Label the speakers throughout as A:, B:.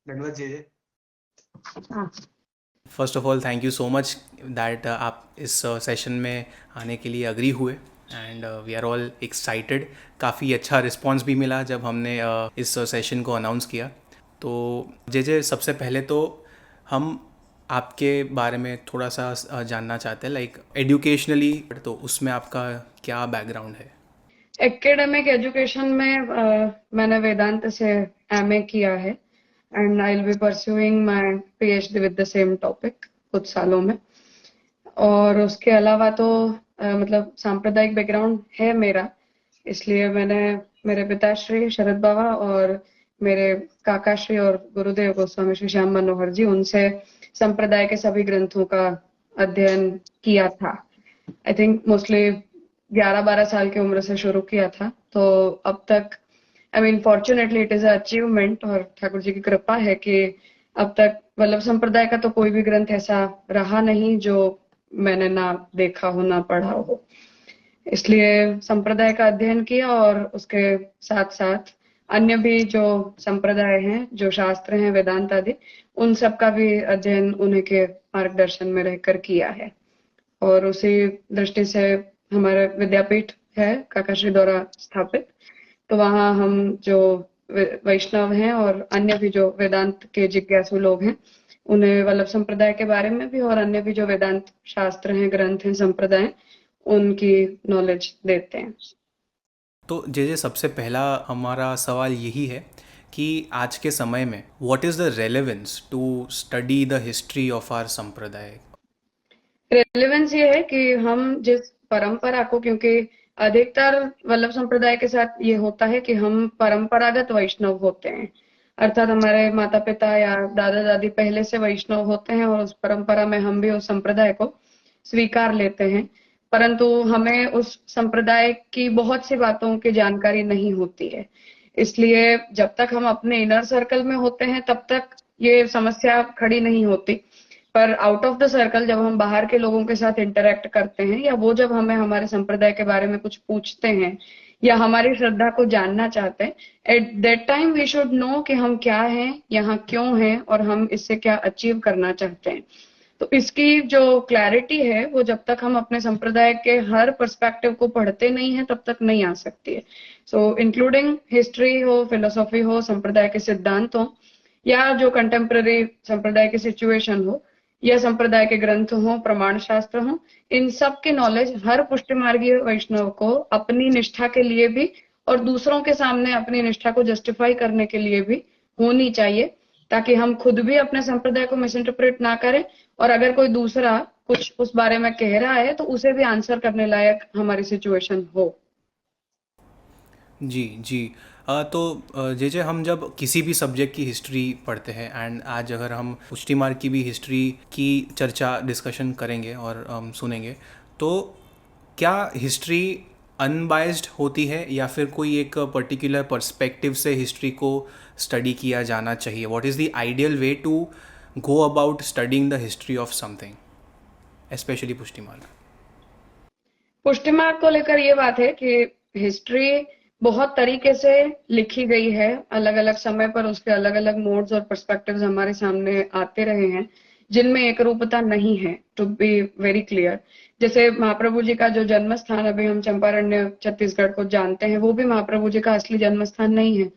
A: धन्यवाद जी।
B: हाँ,
C: first of all thank you so much that आप इस सेशन में आने के लिए अग्री हुए and we are all excited. काफ़ी अच्छा रिस्पांस भी मिला जब हमने इस सेशन को अनाउंस किया। तो जे सबसे पहले तो हम आपके बारे में थोड़ा सा जानना चाहते हैं, लाइक एजुकेशनली, तो उसमें आपका क्या बैकग्राउंड है?
B: एकेडमिक एजुकेशन में मैंने वेदांत से एमए किया है and I will be pursuing my PhD with the same topic कुछ सालों में। और उसके अलावा तो मतलब सांप्रदायिक बैकग्राउंड है मेरा, इसलिए मैंने मेरे पिताश्री शरद बाबा और मेरे काकाश्री और गुरुदेव गोस्वामी श्री श्याम मनोहर जी, उनसे संप्रदाय के सभी ग्रंथों का अध्ययन किया था। आई थिंक मोस्टली 11-12 साल की उम्र से शुरू किया था, तो अब तक I mean fortunately it is a achievement और ठाकुर जी की कृपा है कि अब तक वल्लभ संप्रदाय का तो कोई भी ग्रंथ ऐसा रहा नहीं जो मैंने ना देखा हो ना पढ़ा हो। इसलिए संप्रदाय का अध्ययन किया और उसके साथ साथ अन्य भी जो संप्रदाय हैं, जो शास्त्र हैं, वेदांत आदि, उन सब का भी अध्ययन उन्हीं के मार्गदर्शन में रहकर किया है। और उसी दृष्टि से हमारा विद्यापीठ है काकाश्री द्वारा स्थापित, तो वहाँ हम जो वैष्णव हैं और अन्य भी जो वेदांत के जिज्ञासु लोग हैं, उन्हें वल्लभ संप्रदाय के बारे में भी और अन्य भी जो वेदांत शास्त्र हैं, ग्रंथ हैं, संप्रदाय, उनकी नॉलेज देते हैं।
C: तो जे सबसे पहला हमारा सवाल यही है कि आज के समय में what is the relevance to study the history of our संप्रदाय?
B: रेलेवेंस ये है कि हम जिस परंपरा को, क्योंकि अधिकतर वल्लभ संप्रदाय के साथ ये होता है कि हम परंपरागत वैष्णव होते हैं, अर्थात हमारे माता पिता या दादा दादी पहले से वैष्णव होते हैं और उस परंपरा में हम भी उस संप्रदाय को स्वीकार लेते हैं, परंतु हमें उस संप्रदाय की बहुत सी बातों की जानकारी नहीं होती है। इसलिए जब तक हम अपने इनर सर्कल में होते हैं तब तक ये समस्या खड़ी नहीं होती, पर आउट ऑफ द सर्कल जब हम बाहर के लोगों के साथ इंटरेक्ट करते हैं या वो जब हमें हमारे संप्रदाय के बारे में कुछ पूछते हैं या हमारी श्रद्धा को जानना चाहते हैं, at that time we should know कि हम क्या हैं, यहाँ क्यों हैं और हम इससे क्या अचीव करना चाहते हैं। तो इसकी जो क्लैरिटी है वो जब तक हम अपने संप्रदाय के हर पर्सपेक्टिव को पढ़ते नहीं है तब तक नहीं आ सकती है। सो इंक्लूडिंग हिस्ट्री हो, फिलोसॉफी हो, संप्रदाय के सिद्धांत हो, या जो कंटेम्प्रेरी संप्रदाय की सिचुएशन हो, या संप्रदाय के ग्रंथ हो, प्रमाण शास्त्र हो, इन सब की नॉलेज हर पुष्टिमार्गीय वैष्णव को अपनी निष्ठा के लिए भी और दूसरों के सामने अपनी निष्ठा को जस्टिफाई करने के लिए भी होनी चाहिए, ताकि हम खुद भी अपने संप्रदाय को मिस इंटरप्रेट ना करें और अगर कोई दूसरा कुछ उस बारे में कह रहा है तो उसे भी आंसर करने लायक हमारी सिचुएशन हो।
C: जी जी। तो जे हम जब किसी भी सब्जेक्ट की हिस्ट्री पढ़ते हैं, एंड आज अगर हम पुष्टिमार्ग की भी हिस्ट्री की चर्चा डिस्कशन करेंगे और सुनेंगे, तो क्या हिस्ट्री अनबाइज्ड होती है या फिर कोई एक पर्टिकुलर पर्सपेक्टिव से हिस्ट्री को स्टडी किया जाना चाहिए? What is the ideal way to go about studying the history of something, specially Pushtimarg?
B: Pushtimarg को लेकर ये बात है कि हिस्ट्री बहुत तरीके से लिखी गई है, अलग अलग समय पर उसके अलग अलग मोड्स और पर्सपेक्टिव्स हमारे सामने आते रहे हैं, जिनमें एक रूपता नहीं है, टू बी वेरी क्लियर। जैसे महाप्रभु जी का जो जन्म स्थान अभी हम चंपारण्य छत्तीसगढ़ को जानते हैं, वो भी महाप्रभु जी का असली जन्म स्थान नहीं है।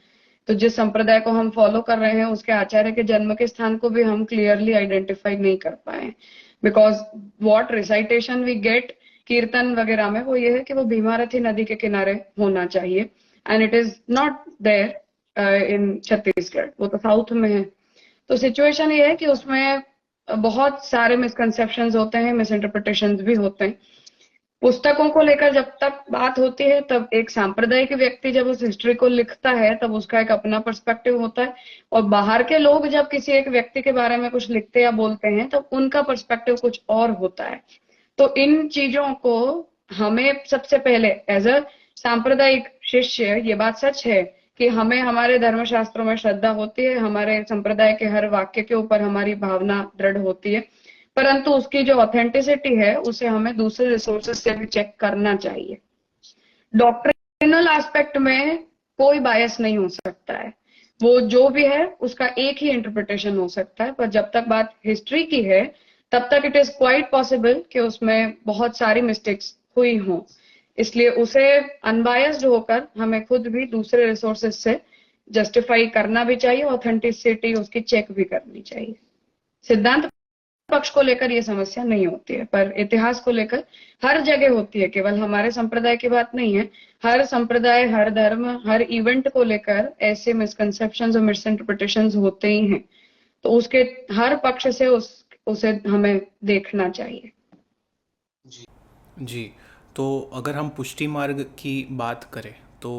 B: तो जिस संप्रदाय को हम फॉलो कर रहे हैं उसके आचार्य के जन्म के स्थान को भी हम क्लियरली आइडेंटिफाई नहीं कर पाए, because what recitation we get kirtan वगैरह में वो ये है कि वो भीमारथी नदी के किनारे होना चाहिए, and it is not there in Chhattisgarh, वो तो साउथ में है। तो सिचुएशन ये है कि उसमें बहुत सारे मिसकंसेप्शंस होते हैं, मिस इंटरप्रिटेशंस भी होते हैं। पुस्तकों को लेकर जब तक बात होती है तब एक सांप्रदायिक व्यक्ति जब उस हिस्ट्री को लिखता है तब उसका एक अपना पर्सपेक्टिव होता है, और बाहर के लोग जब किसी एक व्यक्ति के बारे में कुछ लिखते या बोलते हैं तब उनका पर्सपेक्टिव कुछ और होता है। तो इन चीजों को हमें सबसे पहले एज अ सांप्रदायिक शिष्य, ये बात सच है कि हमें हमारे धर्मशास्त्रों में श्रद्धा होती है, हमारे संप्रदाय के हर वाक्य के ऊपर हमारी भावना दृढ़ होती है, परंतु उसकी जो ऑथेंटिसिटी है उसे हमें दूसरे रिसोर्सेज से भी चेक करना चाहिए। डॉक्ट्रिनल एस्पेक्ट में कोई बायस नहीं हो सकता है, वो जो भी है उसका एक ही इंटरप्रिटेशन हो सकता है, पर जब तक बात हिस्ट्री की है तब तक इट इज क्वाइट पॉसिबल कि उसमें बहुत सारी मिस्टेक्स हुई हों। इसलिए उसे अनबायस्ड होकर हमें खुद भी दूसरे रिसोर्सेज से जस्टिफाई करना भी चाहिए, ऑथेंटिसिटी उसकी चेक भी करनी चाहिए। सिद्धांत पक्ष को लेकर ये समस्या नहीं होती है, पर इतिहास को लेकर हर जगह होती है, केवल हमारे संप्रदाय की बात नहीं है। हर संप्रदाय, हर धर्म, हर इवेंट को लेकर ऐसे मिसकंसेप्शंस और मिसइंटरप्रिटेशंस होते ही हैं। तो उसके हर पक्ष से उसे हमें देखना चाहिए।
C: जी, तो अगर हम पुष्टि मार्ग की बात करें तो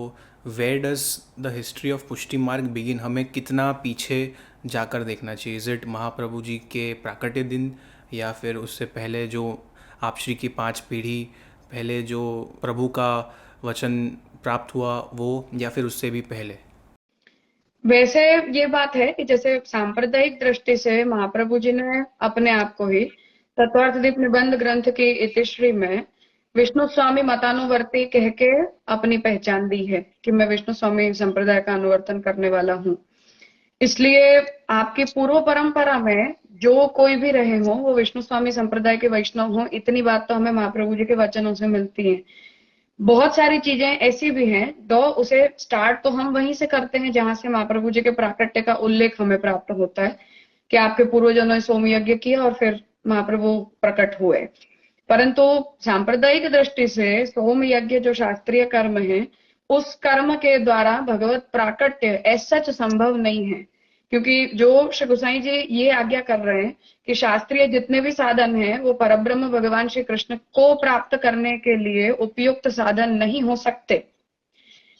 C: where does the history of Pushti Marg begin? हमें कितना पीछे जाकर देखना चाहिए? इज इट महाप्रभु जी के प्राकट्य दिन, या फिर उससे पहले जो आप श्री की 5 पीढ़ी पहले जो प्रभु का वचन प्राप्त हुआ वो, या फिर उससे भी पहले?
B: वैसे ये बात है कि जैसे सांप्रदायिक दृष्टि से महाप्रभु जी ने अपने आप को ही तत्वार्थदीप निबंध ग्रंथ की इतिश्री में विष्णु स्वामी मतानुवर्ती कह के अपनी पहचान दी है कि मैं विष्णु स्वामी संप्रदाय का अनुवर्तन करने वाला हूँ। इसलिए आपकी पूर्व परंपरा में जो कोई भी रहे हो वो विष्णु स्वामी संप्रदाय के वैष्णव हो, इतनी बात तो हमें महाप्रभु जी के वचनों से मिलती है। बहुत सारी चीजें ऐसी भी हैं, दो उसे स्टार्ट तो हम वहीं से करते हैं जहां से महाप्रभु जी के प्राकट्य का उल्लेख हमें प्राप्त होता है कि आपके पूर्वजों ने सोम यज्ञ किया और फिर महाप्रभु प्रकट हुए। परंतु सांप्रदायिक दृष्टि से सोम यज्ञ जो शास्त्रीय कर्म है, उस कर्म के द्वारा भगवत प्राकट्य ऐसा सच संभव नहीं है, क्योंकि जो श्री गोसाई जी ये आज्ञा कर रहे हैं कि शास्त्रीय जितने भी साधन हैं वो परब्रह्म भगवान श्री कृष्ण को प्राप्त करने के लिए उपयुक्त साधन नहीं हो सकते।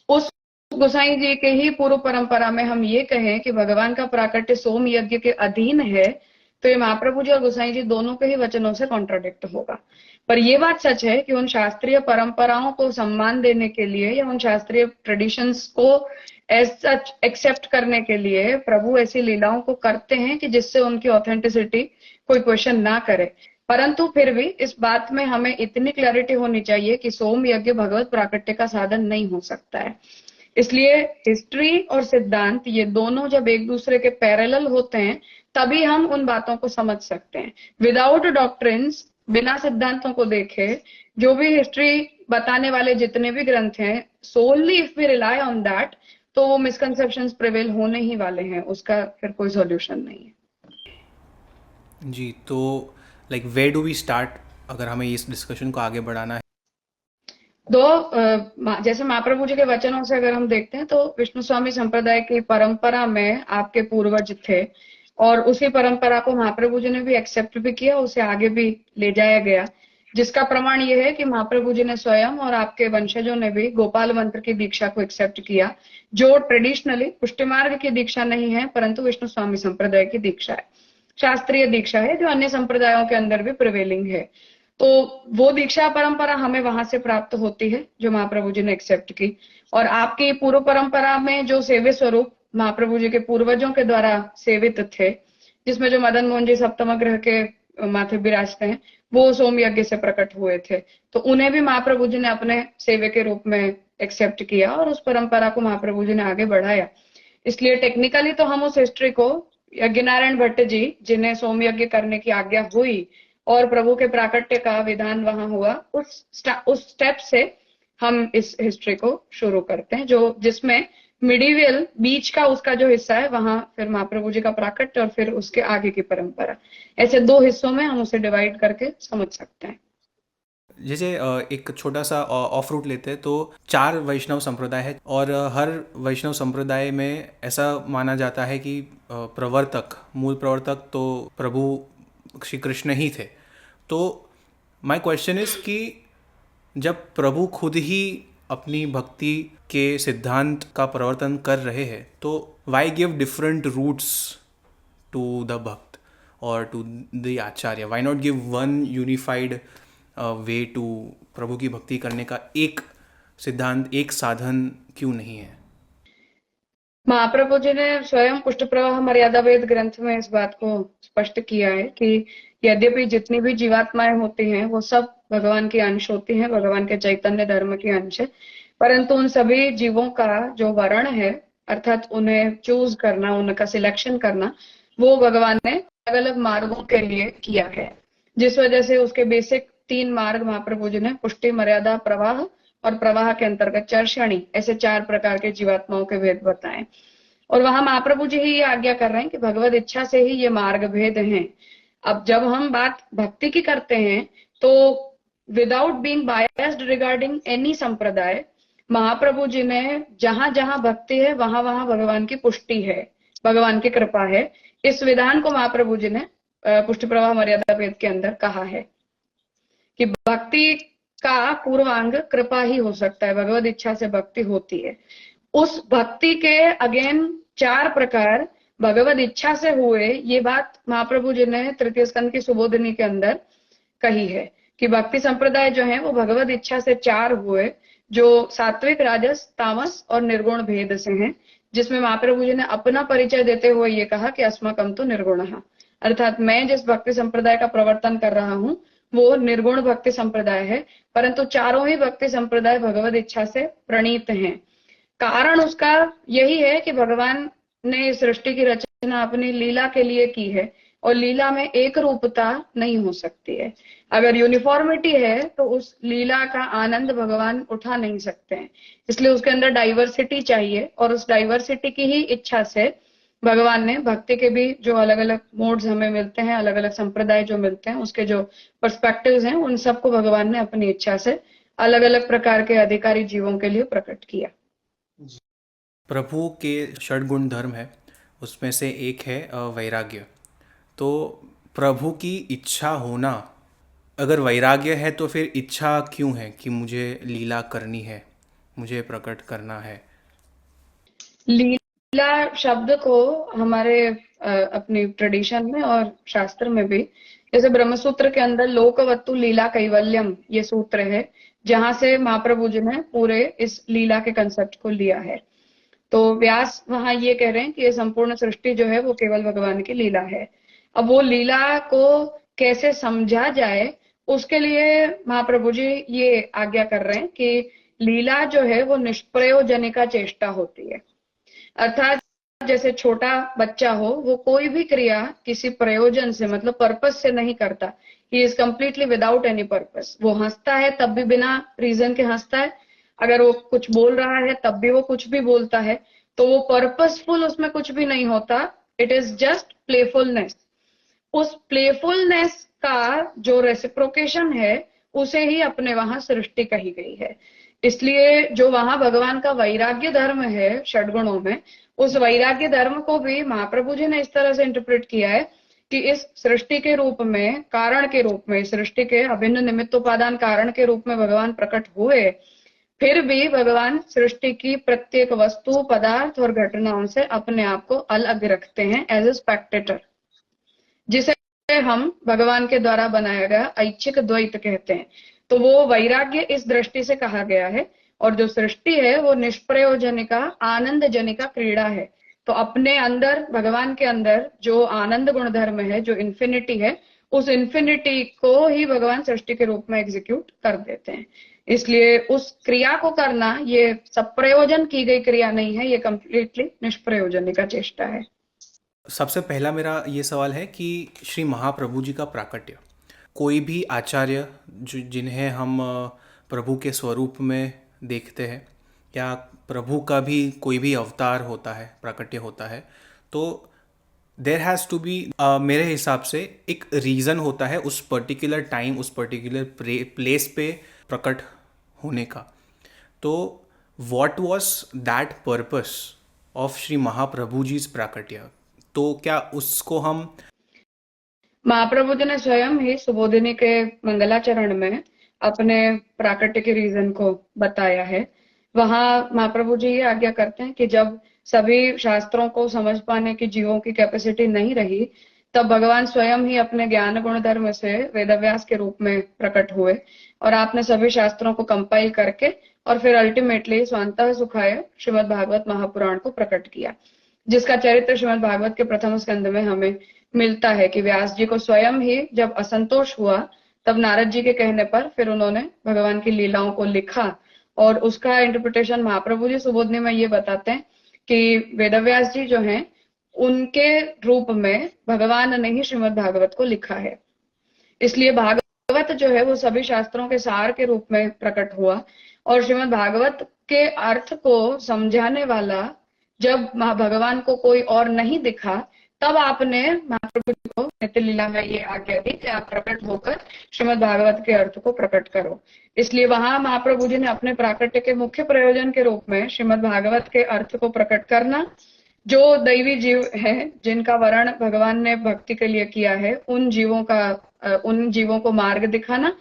B: उस गोसाई जी के ही पूर्व परंपरा में हम ये कहें कि भगवान का प्राकट्य सोम यज्ञ के अधीन है, तो ये महाप्रभु जी और गोसाई जी दोनों के ही वचनों से कॉन्ट्राडिक्ट होगा। पर ये बात सच है कि उन शास्त्रीय परंपराओं को सम्मान देने के लिए या उन शास्त्रीय ट्रेडिशंस को एज सच एक्सेप्ट करने के लिए प्रभु ऐसी लीलाओं को करते हैं कि जिससे उनकी ऑथेंटिसिटी कोई क्वेश्चन ना करे। परंतु फिर भी इस बात में हमें इतनी क्लैरिटी होनी चाहिए कि सोम यज्ञ भगवत प्राकट्य का साधन नहीं हो सकता है। इसलिए हिस्ट्री और सिद्धांत ये दोनों जब एक दूसरे के पैरेलल होते हैं तभी हम उन बातों को समझ सकते हैं। विदाउट डॉक्ट्रिन्स, बिना सिद्धांतों को देखे जो भी हिस्ट्री बताने वाले जितने भी ग्रंथ हैं, solely if we rely on that, तो वो मिसकंसेप्शंस प्रिवेल होने ही वाले हैं, उसका फिर कोई सॉल्यूशन नहीं है।
C: जी, तो like where do we start अगर हमें इस डिस्कशन को आगे बढ़ाना है?
B: जैसे महाप्रभु जी के वचनों से अगर हम देखते हैं तो विष्णु स्वामी संप्रदाय की परंपरा में आपके पूर्वज थे और उसी परंपरा को महाप्रभु जी ने भी एक्सेप्ट भी किया, उसे आगे भी ले जाया गया, जिसका प्रमाण यह है कि महाप्रभु जी ने स्वयं और आपके वंशजों ने भी गोपाल मंत्र की दीक्षा को एक्सेप्ट किया, जो ट्रेडिशनली पुष्टिमार्ग की दीक्षा नहीं है परंतु विष्णु स्वामी संप्रदाय की दीक्षा है, शास्त्रीय दीक्षा है जो अन्य संप्रदायों के अंदर भी प्रिवेलिंग है। तो वो दीक्षा परंपरा हमें वहां से प्राप्त होती है जो महाप्रभु जी ने एक्सेप्ट की। और आपकी पूर्व परंपरा में जो सेव्य स्वरूप महाप्रभु जी के पूर्वजों के द्वारा सेवित थे, जिसमें जो मदन मोहन जी सप्तमग्रह के माथे विराजते हैं, वो सोम यज्ञ से प्रकट हुए थे, तो उन्हें भी महाप्रभु जी ने अपने सेव्य के रूप में एक्सेप्ट किया और उस परंपरा को महाप्रभु जी ने आगे बढ़ाया। इसलिए टेक्निकली तो हम उस हिस्ट्री को यज्ञनारायण भट्ट जी, जिन्हें सोम यज्ञ करने की आज्ञा हुई और प्रभु के प्राकट्य का विधान वहां हुआ, उस स्टेप से हम इस हिस्ट्री को शुरू करते हैं, जो जिसमें मिडिवियल बीच का उसका जो हिस्सा है वहां फिर महाप्रभु जी का प्राकट्य और फिर उसके आगे की परंपरा, ऐसे दो हिस्सों में हम उसे डिवाइड करके समझ सकते हैं।
C: जैसे एक छोटा सा ऑफ रूट लेते हैं तो 4 वैष्णव संप्रदाय है और हर वैष्णव संप्रदाय में ऐसा माना जाता है कि प्रवर्तक, मूल प्रवर्तक तो प्रभु श्री कृष्ण ही थे। तो माय क्वेश्चन इज कि जब प्रभु खुद ही अपनी भक्ति के सिद्धांत का प्रवर्तन कर रहे हैं तो why give different routes to the bhakt और to the acharya? Why not give one unified way to Prabhu की भक्ति करने का? एक सिद्धांत, एक साधन क्यों नहीं है?
B: महाप्रभु जी ने स्वयं पुष्ट प्रवाह मर्यादा वेद ग्रंथ में इस बात को स्पष्ट किया है कि यद्यपि जितनी भी जीवात्माएं होती हैं वो सब भगवान की अंश होती हैं, भगवान के चैतन्य धर्म की अंश है, परंतु उन सभी जीवों का जो वर्ण है अर्थात उन्हें चूज करना, उनका सिलेक्शन करना, वो भगवान ने अलग अलग मार्गों के लिए किया है, जिस वजह से उसके बेसिक 3 मार्ग महाप्रभु जी ने पुष्टि, मर्यादा, प्रवाह और प्रवाह के अंतर्गत चर्षणी, ऐसे 4 प्रकार के जीवात्माओं के भेद बताए। और वहां महाप्रभु जी ही ये आज्ञा कर रहे हैं कि भगवत इच्छा से ही ये मार्ग भेद हैं। अब जब हम बात भक्ति की करते हैं तो without being biased regarding any संप्रदाय, महाप्रभु जी ने जहां जहां भक्ति है वहां वहां भगवान की पुष्टि है, भगवान की कृपा है। इस विधान को महाप्रभु जी ने पुष्टि, प्रवाह, मर्यादा भेद के अंदर कहा है कि भक्ति का पूर्वांग कृपा ही हो सकता है, भगवत इच्छा से भक्ति होती है। उस भक्ति के अगेन 4 प्रकार भगवत इच्छा से हुए, ये बात महाप्रभु जी ने तृतीय स्कंद की सुबोधिनी के अंदर कही है कि भक्ति संप्रदाय जो है वो भगवत इच्छा से 4 हुए, जो सात्विक, राजस, तामस और निर्गुण भेद से हैं, जिसमें महाप्रभु जी ने अपना परिचय देते हुए ये कहा कि अस्माकं तो निर्गुणः, अर्थात मैं जिस भक्ति संप्रदाय का प्रवर्तन कर रहा हूं वो निर्गुण भक्ति संप्रदाय है, परंतु चारों ही भक्ति संप्रदाय भगवत इच्छा से प्रणीत हैं। कारण उसका यही है कि भगवान ने इस सृष्टि की रचना अपनी लीला के लिए की है, और लीला में एक रूपता नहीं हो सकती है। अगर यूनिफॉर्मिटी है तो उस लीला का आनंद भगवान उठा नहीं सकते हैं, इसलिए उसके अंदर डाइवर्सिटी चाहिए, और उस डाइवर्सिटी की ही इच्छा से भगवान ने भक्ति के भी जो अलग अलग मोड्स हमें मिलते हैं, अलग अलग संप्रदाय जो मिलते हैं, उसके जो पर्सपेक्टिव्स हैं, उन सबको भगवान ने अपनी इच्छा से अलग अलग प्रकार के अधिकारी जीवों के लिए प्रकट किया।
C: प्रभु के षड्गुण धर्म है, उसमें से एक है वैराग्य। तो प्रभु की इच्छा होना, अगर वैराग्य है तो फिर इच्छा क्यों है कि मुझे लीला करनी है, मुझे प्रकट करना है?
B: लीला शब्द को हमारे अपनी ट्रेडिशन में और शास्त्र में भी, जैसे ब्रह्मसूत्र के अंदर लोकवत्तु लीला कैवल्यम ये सूत्र है, जहां से महाप्रभु जी ने पूरे इस लीला के कंसेप्ट को लिया है। तो व्यास वहां ये कह रहे हैं कि ये संपूर्ण सृष्टि जो है वो केवल भगवान की लीला है। अब वो लीला को कैसे समझा जाए, उसके लिए महाप्रभु जी ये आज्ञा कर रहे हैं कि लीला जो है वो निष्प्रयोजनिका चेष्टा होती है, अर्थात जैसे छोटा बच्चा हो, वो कोई भी क्रिया किसी प्रयोजन से, मतलब पर्पस से नहीं करता, he is completely without any purpose. वो हंसता है तब भी बिना रीजन के हंसता है, अगर वो कुछ बोल रहा है तब भी वो कुछ भी बोलता है, तो वो पर्पसफुल उसमें कुछ भी नहीं होता, इट इज जस्ट प्लेफुलनेस। उस प्लेफुलनेस का जो रेसिप्रोकेशन है उसे ही अपने वहां सृष्टि कही गई है। इसलिए जो वहां भगवान का वैराग्य धर्म है षड्गुणों में, उस वैराग्य धर्म को भी महाप्रभु जी ने इस तरह से इंटरप्रेट किया है कि इस सृष्टि के रूप में, कारण के रूप में, सृष्टि के अभिन्न निमित्तोपादान कारण के रूप में भगवान प्रकट हुए, फिर भी भगवान सृष्टि की प्रत्येक वस्तु, पदार्थ और घटनाओं से अपने आप को अलग रखते हैं एज ए स्पेक्टेटर, जिसे हम भगवान के द्वारा बनाया गया ऐच्छिक द्वैत कहते हैं। तो वो वैराग्य इस दृष्टि से कहा गया है, और जो सृष्टि है वो निष्प्रयोजनिका, आनंद जनिका क्रीड़ा है। तो अपने अंदर, भगवान के अंदर जो आनंद गुण धर्म है, जो इन्फिनिटी है, उस इन्फिनिटी को ही भगवान सृष्टि के रूप में एग्जीक्यूट कर देते हैं। इसलिए उस क्रिया को करना ये सप्रयोजन की गई क्रिया नहीं है, ये कंप्लीटली निष्प्रयोजनिका चेष्टा है।
C: सबसे पहला मेरा ये सवाल है कि श्री महाप्रभु जी का प्राकट्य, कोई भी आचार्य जिन्हें हम प्रभु के स्वरूप में देखते हैं, या प्रभु का भी कोई भी अवतार होता है, प्राकट्य होता है, तो देयर हैज़ टू बी, मेरे हिसाब से एक रीज़न होता है उस पर्टिकुलर टाइम, उस पर्टिकुलर प्लेस पे प्रकट होने का। तो what was that purpose of Shri Mahaprabhu ji prakatya? तो क्या उसको हम,
B: महाप्रभु जी ने स्वयं ही सुबोधिनी के मंगलाचरण में अपने प्राकट्य के रीजन को बताया है। वहां महाप्रभु जी ये आज्ञा करते हैं कि जब सभी शास्त्रों को समझ पाने की जीवों की कैपेसिटी नहीं रही, तब भगवान स्वयं ही अपने ज्ञान गुण धर्म से वेदव्यास के रूप में प्रकट हुए, और आपने सभी शास्त्रों को कंपाइल करके और फिर अल्टीमेटली स्वांतः सुखाय श्रीमद् भागवत महापुराण को प्रकट किया, जिसका चरित्र श्रीमद् भागवत के प्रथम स्कंद में हमें मिलता है कि व्यास जी को स्वयं ही जब असंतोष हुआ, तब नारद जी के कहने पर फिर उन्होंने भगवान की लीलाओं को लिखा, और उसका इंटरप्रिटेशन महाप्रभु जी सुबोधनी में ये बताते हैं कि वेदव्यास जी जो हैं उनके रूप में भगवान ने ही श्रीमद् भागवत को लिखा है। इसलिए भागवत जो है वो सभी शास्त्रों के सार के रूप में प्रकट हुआ, और श्रीमद् भागवत के अर्थ को समझाने वाला जब भगवान को कोई और नहीं दिखा, तब आपने महाप्रभु जी को नित्य लीला में ये आज्ञा दी कि आप प्रकट होकर श्रीमद् भागवत के अर्थ को प्रकट करो। इसलिए वहां महाप्रभु जी ने अपने प्राकट्य के मुख्य प्रयोजन के रूप में श्रीमद् भागवत के अर्थ को प्रकट करना, जो दैवी जीव है जिनका वर्ण भगवान ने भक्ति के लिए किया है, उन जीवों को मार्ग दिखाना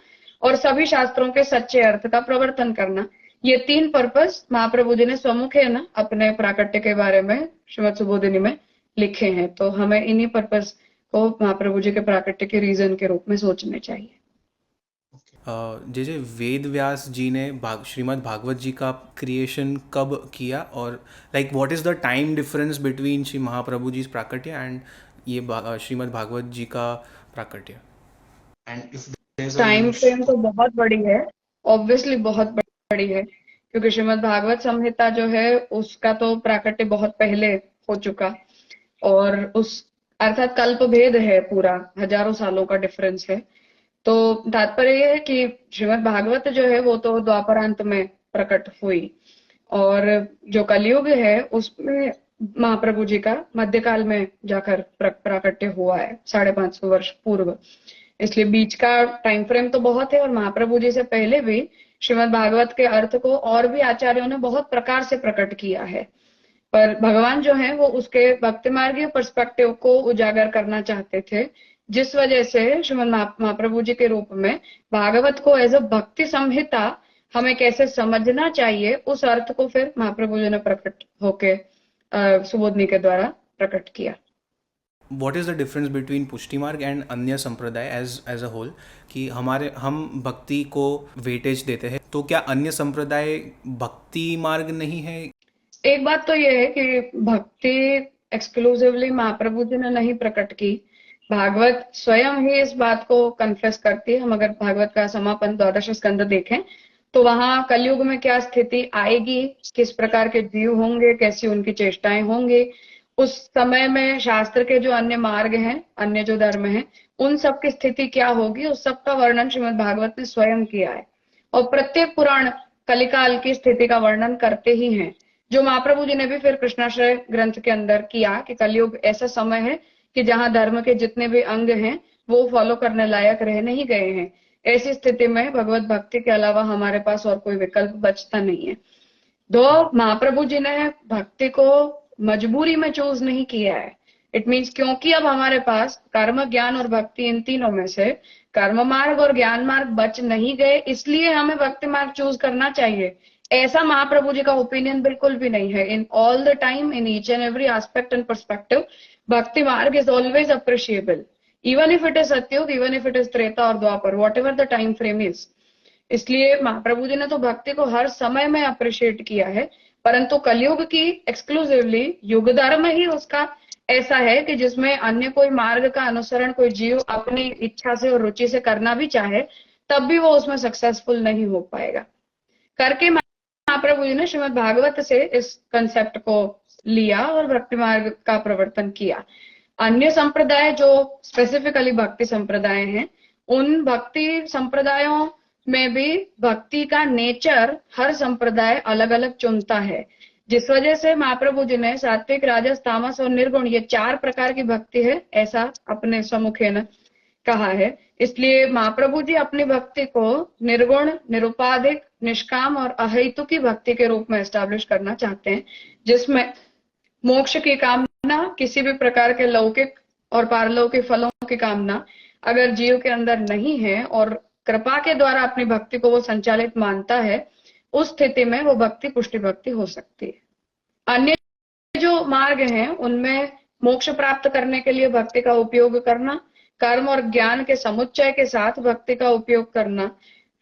B: और सभी शास्त्रों के सच्चे अर्थ का प्रवर्तन करना, ये 3 पर्पस महाप्रभु जी ने स्वमुखे न अपने प्राकट्य के बारे में श्रीमद् सुबोधिनी में लिखे हैं। तो हमें इन्हीं पर्पस को महाप्रभु जी के प्राकट्य के रीजन के रूप में सोचने चाहिए।
C: जैसे वेद व्यास जी ने श्रीमद् भागवत जी का क्रिएशन कब किया, और like what is the time difference between Shri Mahaprabhu ji prakatya and ये श्रीमद् भागवत जी का प्राकट्य?
B: टाइम फ्रेम तो बहुत बड़ी है, ऑब्वियसली बहुत बड़ी है, क्योंकि श्रीमद् भागवत संहिता जो है उसका तो प्राकट्य बहुत पहले हो चुका, और उस अर्थात कल्प भेद है, पूरा हजारों सालों का डिफरेंस है। तो तात्पर्य यह है कि श्रीमद् भागवत जो है वो तो द्वापरांत में प्रकट हुई, और जो कलयुग है उसमें महाप्रभु जी का मध्यकाल में जाकर प्राकट्य हुआ है 550 वर्ष पूर्व। इसलिए बीच का टाइम फ्रेम तो बहुत है, और महाप्रभु जी से पहले भी श्रीमद् भागवत के अर्थ को और भी आचार्यों ने बहुत प्रकार से प्रकट किया है, पर भगवान जो है वो उसके भक्ति मार्गीय पर्सपेक्टिव को उजागर करना चाहते थे, जिस वजह से श्रीमद् महाप्रभु जी के रूप में भागवत को एज अ भक्ति संहिता हमें कैसे समझना चाहिए, उस अर्थ को फिर महाप्रभु जी ने प्रकट होके सुबोधनी के द्वारा प्रकट किया।
C: What is the difference between Pushtimarg and अन्य संप्रदाय एज अ होल, कि हम भक्ति को वेटेज देते हैं, तो क्या अन्य संप्रदाय भक्ति मार्ग नहीं है?
B: एक बात तो ये है कि भक्ति एक्सक्लूसिवली महाप्रभु जी ने नहीं प्रकट की, भागवत स्वयं ही इस बात को कन्फेस करती है। हम अगर भागवत का समापन 12 स्कंद देखें तो वहां कलयुग में क्या स्थिति आएगी, किस प्रकार के जीव होंगे, कैसी उनकी चेष्टाएं होंगी, उस समय में शास्त्र के जो अन्य मार्ग हैं, अन्य जो धर्म हैं, उन सब की स्थिति क्या होगी, उस सब का वर्णन श्रीमद् भागवत ने स्वयं किया है। और प्रत्येक पुराण कलिकाल की स्थिति का वर्णन करते ही हैं, जो महाप्रभु जी ने भी फिर कृष्णाश्रय ग्रंथ के अंदर किया कि कलयुग ऐसा समय है कि जहां धर्म के जितने भी अंग हैं वो फॉलो करने लायक रह नहीं गए हैं। ऐसी स्थिति में भगवत भक्ति के अलावा हमारे पास और कोई विकल्प बचता नहीं है। दो महाप्रभु जी ने भक्ति को मजबूरी में चूज नहीं किया है। इट मीन्स क्योंकि अब हमारे पास कर्म, ज्ञान और भक्ति, इन तीनों में से कर्म मार्ग और ज्ञान मार्ग बच नहीं गए, इसलिए हमें भक्ति मार्ग चूज करना चाहिए, ऐसा महाप्रभु जी का ओपिनियन बिल्कुल भी नहीं है। In all the time, in each and every aspect and perspective, bhakti marg is always appreciable, even if it is Satyug, even if it is Treta और Dwapar, whatever the time frame is. इसलिए महाप्रभु जी ने तो भक्ति को हर समय में अप्रिशिएट किया है, परंतु कलयुग की एक्सक्लूसिवली युग धर्म ही उसका ऐसा है कि जिसमें अन्य कोई मार्ग का अनुसरण कोई जीव अपनी इच्छा से और रुचि से करना भी चाहे तब भी वो उसमें सक्सेसफुल नहीं हो पाएगा। करके महाप्रभु जी ने श्रीमद् भागवत से इस कंसेप्ट को लिया और भक्ति मार्ग का प्रवर्तन किया। अन्य संप्रदाय जो स्पेसिफिकली भक्ति संप्रदाय हैं, उन भक्ति संप्रदायों में भी भक्ति का नेचर हर संप्रदाय अलग अलग चुनता है, जिस वजह से महाप्रभु जी ने सात्विक, राजस, तामस और निर्गुण, ये 4 प्रकार की भक्ति है ऐसा अपने सम्मुखे न कहा है। इसलिए महाप्रभु जी अपनी भक्ति को निर्गुण, निरुपाधिक, निष्काम और अहेतुकी भक्ति के रूप में एस्टैब्लिश करना चाहते हैं, जिसमें मोक्ष की कामना, किसी भी प्रकार के लौकिक और पारलौकिक फलों की कामना अगर जीव के अंदर नहीं है और कृपा के द्वारा अपनी भक्ति को वो संचालित मानता है, उस स्थिति में वो भक्ति पुष्टि भक्ति हो सकती है। अन्य जो मार्ग हैं उनमें मोक्ष प्राप्त करने के लिए भक्ति का उपयोग करना, कर्म और ज्ञान के समुच्चय के साथ भक्ति का उपयोग करना,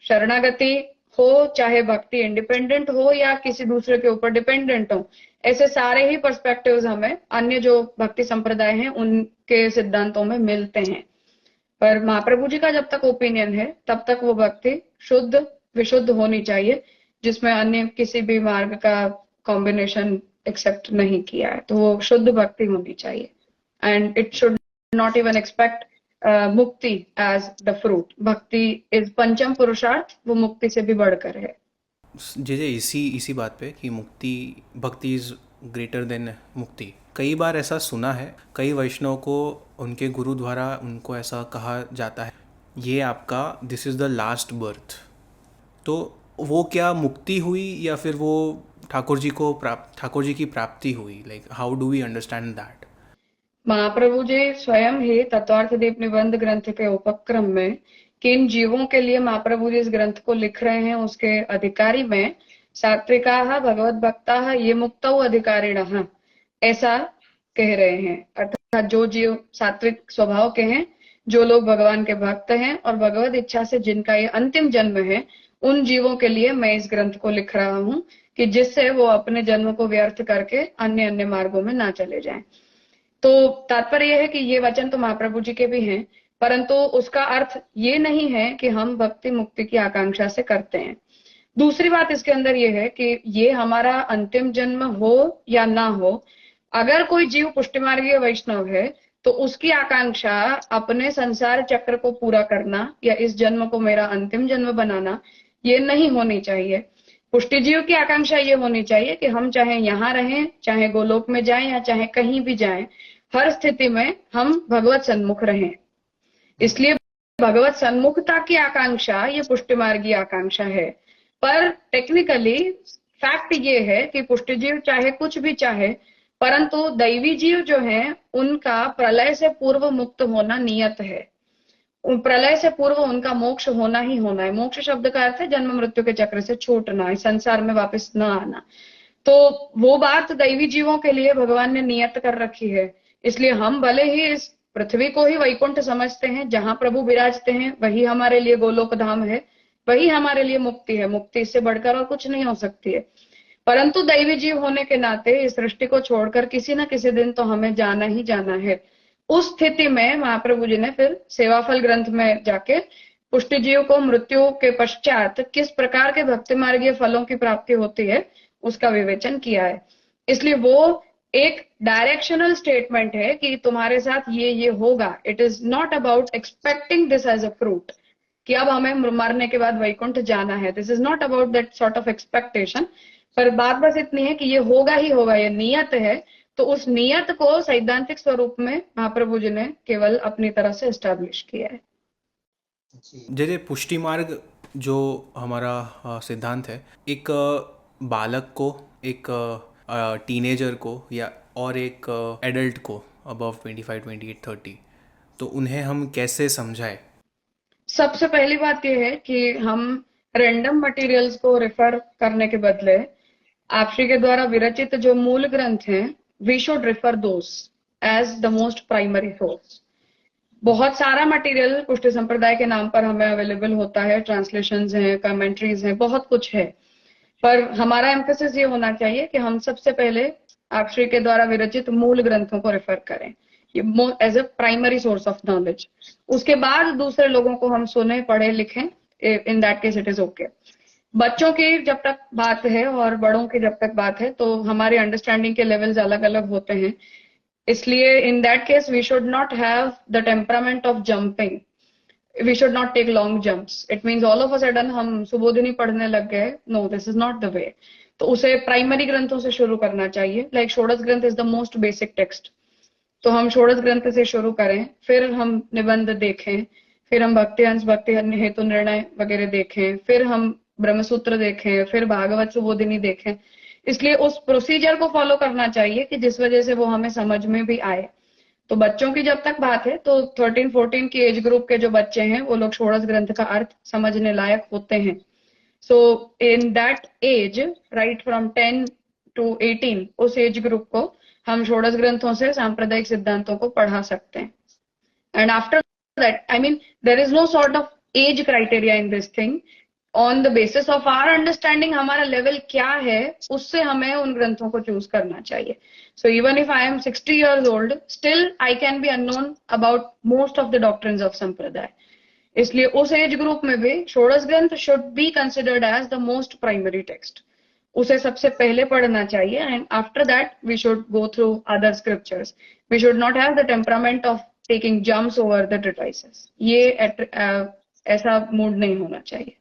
B: शरणागति हो चाहे भक्ति इंडिपेंडेंट हो या किसी दूसरे के ऊपर डिपेंडेंट हो, ऐसे सारे ही पर्सपेक्टिव्स हमें अन्य जो भक्ति संप्रदाय हैं उनके सिद्धांतों में मिलते हैं। पर महाप्रभु जी का जब तक ओपिनियन है तब तक वो भक्ति शुद्ध विशुद्ध होनी चाहिए, जिसमें अन्य किसी भी मार्ग का कॉम्बिनेशन एक्सेप्ट नहीं किया है, तो वो शुद्ध भक्ति होनी चाहिए। And it should not even expect मुक्ति एज द फ्रूट। भक्ति इज पंचम पुरुषार्थ, वो मुक्ति से भी बढ़कर है।
C: जे इसी बात पे कि मुक्ति, भक्ति इज ग्रेटर देन मुक्ति, कई बार ऐसा सुना है, कई वैष्णव को उनके गुरु द्वारा उनको ऐसा कहा जाता है, ये आपका this is the last birth. तो वो क्या मुक्ति हुई या फिर वो ठाकुर जी की प्राप्ति हुई? Like how do we understand that?
B: Mahaprabhu ji स्वयं ही तत्वार्थ दीप निबंध ग्रंथ के उपक्रम में किन जीवों के लिए महाप्रभु जी इस ग्रंथ को लिख रहे हैं, उसके अधिकारी में सात्विका भगवत भक्ता ये मुक्त अधिकारिण ऐसा कह रहे हैं। अर्थात जो जीव सात्विक स्वभाव के हैं, जो लोग भगवान के भक्त हैं और भगवत इच्छा से जिनका ये अंतिम जन्म है, उन जीवों के लिए मैं इस ग्रंथ को लिख रहा हूँ कि जिससे वो अपने जन्म को व्यर्थ करके अन्य अन्य मार्गों में ना चले जाएं। तो तात्पर्य यह है कि ये वचन तो महाप्रभु जी के भी हैं, परंतु उसका अर्थ ये नहीं है कि हम भक्ति मुक्ति की आकांक्षा से करते हैं। दूसरी बात इसके अंदर ये है कि ये हमारा अंतिम जन्म हो या ना हो, अगर कोई जीव पुष्टिमार्गीय वैष्णव है तो उसकी आकांक्षा अपने संसार चक्र को पूरा करना या इस जन्म को मेरा अंतिम जन्म बनाना, ये नहीं होनी चाहिए। पुष्टि जीव की आकांक्षा ये होनी चाहिए कि हम चाहे यहाँ रहें, चाहे गोलोक में जाएं या चाहे कहीं भी जाएं, हर स्थिति में हम भगवत सन्मुख रहें। इसलिए भगवत सन्मुखता की आकांक्षा ये पुष्टि मार्गी आकांक्षा है। पर टेक्निकली फैक्ट ये है कि पुष्टि जीव चाहे कुछ भी चाहे, परंतु दैवी जीव जो हैं उनका प्रलय से पूर्व मुक्त होना नियत है। प्रलय से पूर्व उनका मोक्ष होना ही होना है। मोक्ष शब्द का अर्थ है जन्म मृत्यु के चक्र से छूटना, इस संसार में वापस न आना। तो वो बात दैवी जीवों के लिए भगवान ने नियत कर रखी है। इसलिए हम भले ही इस पृथ्वी को ही वैकुंठ समझते हैं, जहां प्रभु विराजते हैं वही हमारे लिए गोलोक धाम है, वही हमारे लिए मुक्ति है। मुक्ति इससे बढ़कर और कुछ नहीं हो सकती है। परंतु दैवी जीव होने के नाते इस सृष्टि को छोड़कर किसी न किसी दिन तो हमें जाना ही जाना है। उस स्थिति में महाप्रभु जी ने फिर सेवाफल ग्रंथ में जाके पुष्टि जीव को मृत्यु के पश्चात किस प्रकार के भक्ति मार्गीय फलों की प्राप्ति होती है उसका विवेचन किया है। इसलिए वो एक डायरेक्शनल स्टेटमेंट है कि तुम्हारे साथ ये होगा। It is not about expecting this as a fruit कि अब हमें मरने के बाद वैकुंठ जाना है। This is not about that sort of expectation. पर बात बस इतनी है कि ये होगा ही होगा, ये नियत है। तो उस नियत को सैद्धांतिक स्वरूप में महाप्रभु जी ने केवल अपनी तरह से एस्टैब्लिश किया है।
C: जैसे पुष्टि मार्ग जो हमारा सिद्धांत है, एक बालक को, एक टीनेजर को या और एक एडल्ट को अबव 25, 28, 30, तो उन्हें हम कैसे समझाएं?
B: सबसे पहली बात यह है कि हम रैंडम मटेरियल्स को रेफर करने के बदले आप श्री के द्वारा विरचित जो मूल ग्रंथ हैं, we should refer those as the most primary source. बहुत सारा मटेरियल पुष्टि संप्रदाय के नाम पर हमें अवेलेबल होता है, ट्रांसलेशंस हैं, कमेंट्रीज हैं, बहुत कुछ है। पर हमारा एम्फेसिस ये होना चाहिए कि हम सबसे पहले आप श्री के द्वारा विरचित मूल ग्रंथों को रेफर करें as a primary source of knowledge. उसके बाद दूसरे लोगों को हम सुने, पढ़े, लिखें, in that case it is okay. बच्चों की जब तक बात है और बड़ों की जब तक बात है तो हमारे अंडरस्टैंडिंग के लेवल्स अलग अलग होते हैं। इसलिए in that case we should not have the temperament of jumping. We should not take long jumps. It means all of a sudden हम सुबोधिनी पढ़ने लग गए। No, this is not the way. तो उसे प्राइमरी ग्रंथों से शुरू करना चाहिए। लाइक षोडश ग्रंथ is the most basic text, तो हम षोडश ग्रंथ से शुरू करें, फिर हम निबंध देखें, फिर हम भक्ति अंश, भक्ति हेतु निर्णय वगैरह देखें, फिर हम ब्रह्मसूत्र देखें, फिर भागवत सुबोधिनी देखें। इसलिए उस प्रोसीजर को फॉलो करना चाहिए कि जिस वजह से वो हमें समझ में भी आए। तो बच्चों की जब तक बात है तो 13-14 की एज ग्रुप के जो बच्चे हैं वो लोग षोडश ग्रंथ का अर्थ समझने लायक होते हैं। So in that age, right from 10 to 18, उस एज ग्रुप को हम षोडश ग्रंथों से सांप्रदायिक सिद्धांतों को पढ़ा सकते हैं। And after that, I mean, there is no sort of age criteria in this thing. On the basis of our understanding, हमारा लेवल क्या है, उससे हमें उन ग्रंथों को चूज करना चाहिए। So even if I am 60 years old, still I can be unknown about most of the doctrines of sampradaya. इसलिए उस एज ग्रुप में भी Shodash Granth should be considered as the most primary text. उसे सबसे पहले पढ़ना चाहिए, and after that we should go through other scriptures. We should not have the temperament of taking jumps over the treatises. ये ऐसा mood नहीं होना चाहिए.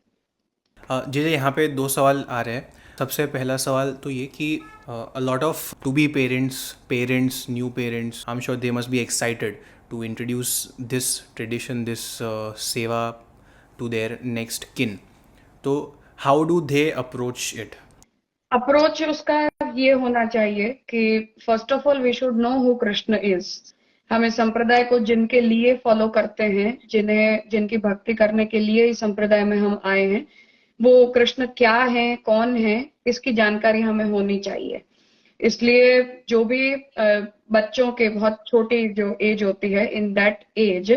C: जी जी, यहाँ पे दो सवाल आ रहे हैं. सबसे पहला सवाल तो ये कि a lot of to be parents new parents, I am sure they must be excited to introduce this tradition, this seva to their next kin. तो how do they approach it?
B: Approach उसका ये होना चाहिए कि first of all we should know who Krishna is. हम इस संप्रदाय को जिनके लिए फॉलो करते हैं, जिनकी भक्ति करने के लिए इस संप्रदाय में हम आए हैं, वो कृष्ण क्या है, कौन है, इसकी जानकारी हमें होनी चाहिए. इसलिए जो भी बच्चों के बहुत छोटी जो एज होती है, in that age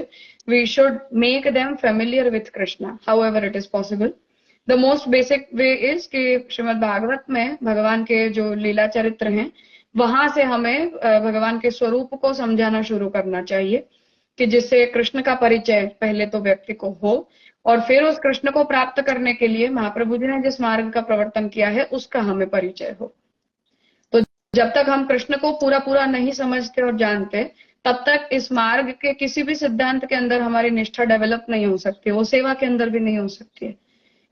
B: we should make them familiar with Krishna however it is possible. The most basic way is कि श्रीमद् भागवत में भगवान के जो लीला चरित्र हैं, वहां से हमें भगवान के स्वरूप को समझाना शुरू करना चाहिए, कि जिससे कृष्ण का परिचय पहले तो व्यक्ति को हो, और फिर उस कृष्ण को प्राप्त करने के लिए महाप्रभु जी ने जिस मार्ग का प्रवर्तन किया है उसका हमें परिचय हो. तो जब तक हम कृष्ण को पूरा पूरा नहीं समझते और जानते, तब तक इस मार्ग के किसी भी सिद्धांत के अंदर हमारी निष्ठा डेवलप नहीं हो सकती, वो सेवा के अंदर भी नहीं हो सकती है.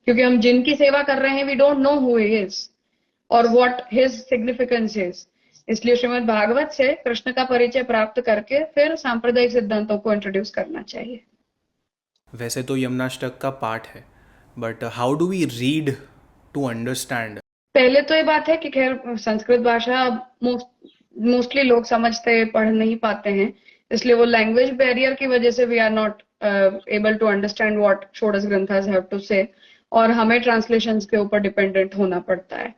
B: क्योंकि हम जिनकी सेवा कर रहे हैं, we don't know who he is और व्हाट हिज सिग्निफिकेंस इज. इसलिए श्रीमद् भागवत से कृष्ण का परिचय प्राप्त करके फिर सांप्रदायिक सिद्धांतों को इंट्रोड्यूस करना चाहिए.
C: वैसे तो यमुनाष्टक का पाठ है, but how do we read to understand?
B: पहले तो ये बात है कि खैर संस्कृत भाषा मोस्टली लोग समझते पढ़ नहीं पाते हैं, इसलिए वो लैंग्वेज बैरियर की वजह से we are not able to understand what Shodash granthas have to से, और हमें ट्रांसलेशंस के ऊपर डिपेंडेंट होना पड़ता है.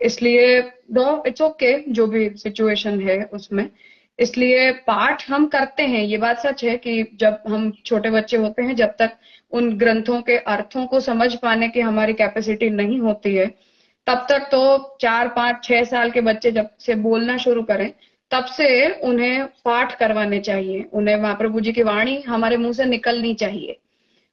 B: इसलिए दो इट्स ओके जो भी सिचुएशन है उसमें. इसलिए पाठ हम करते हैं, ये बात सच है कि जब हम छोटे बच्चे होते हैं, जब तक उन ग्रंथों के अर्थों को समझ पाने की हमारी कैपेसिटी नहीं होती है, तब तक तो 4, 5, 6 साल के बच्चे जब से बोलना शुरू करें, तब से उन्हें पाठ करवाने चाहिए. उन्हें महाप्रभु जी की वाणी हमारे मुंह से निकलनी चाहिए,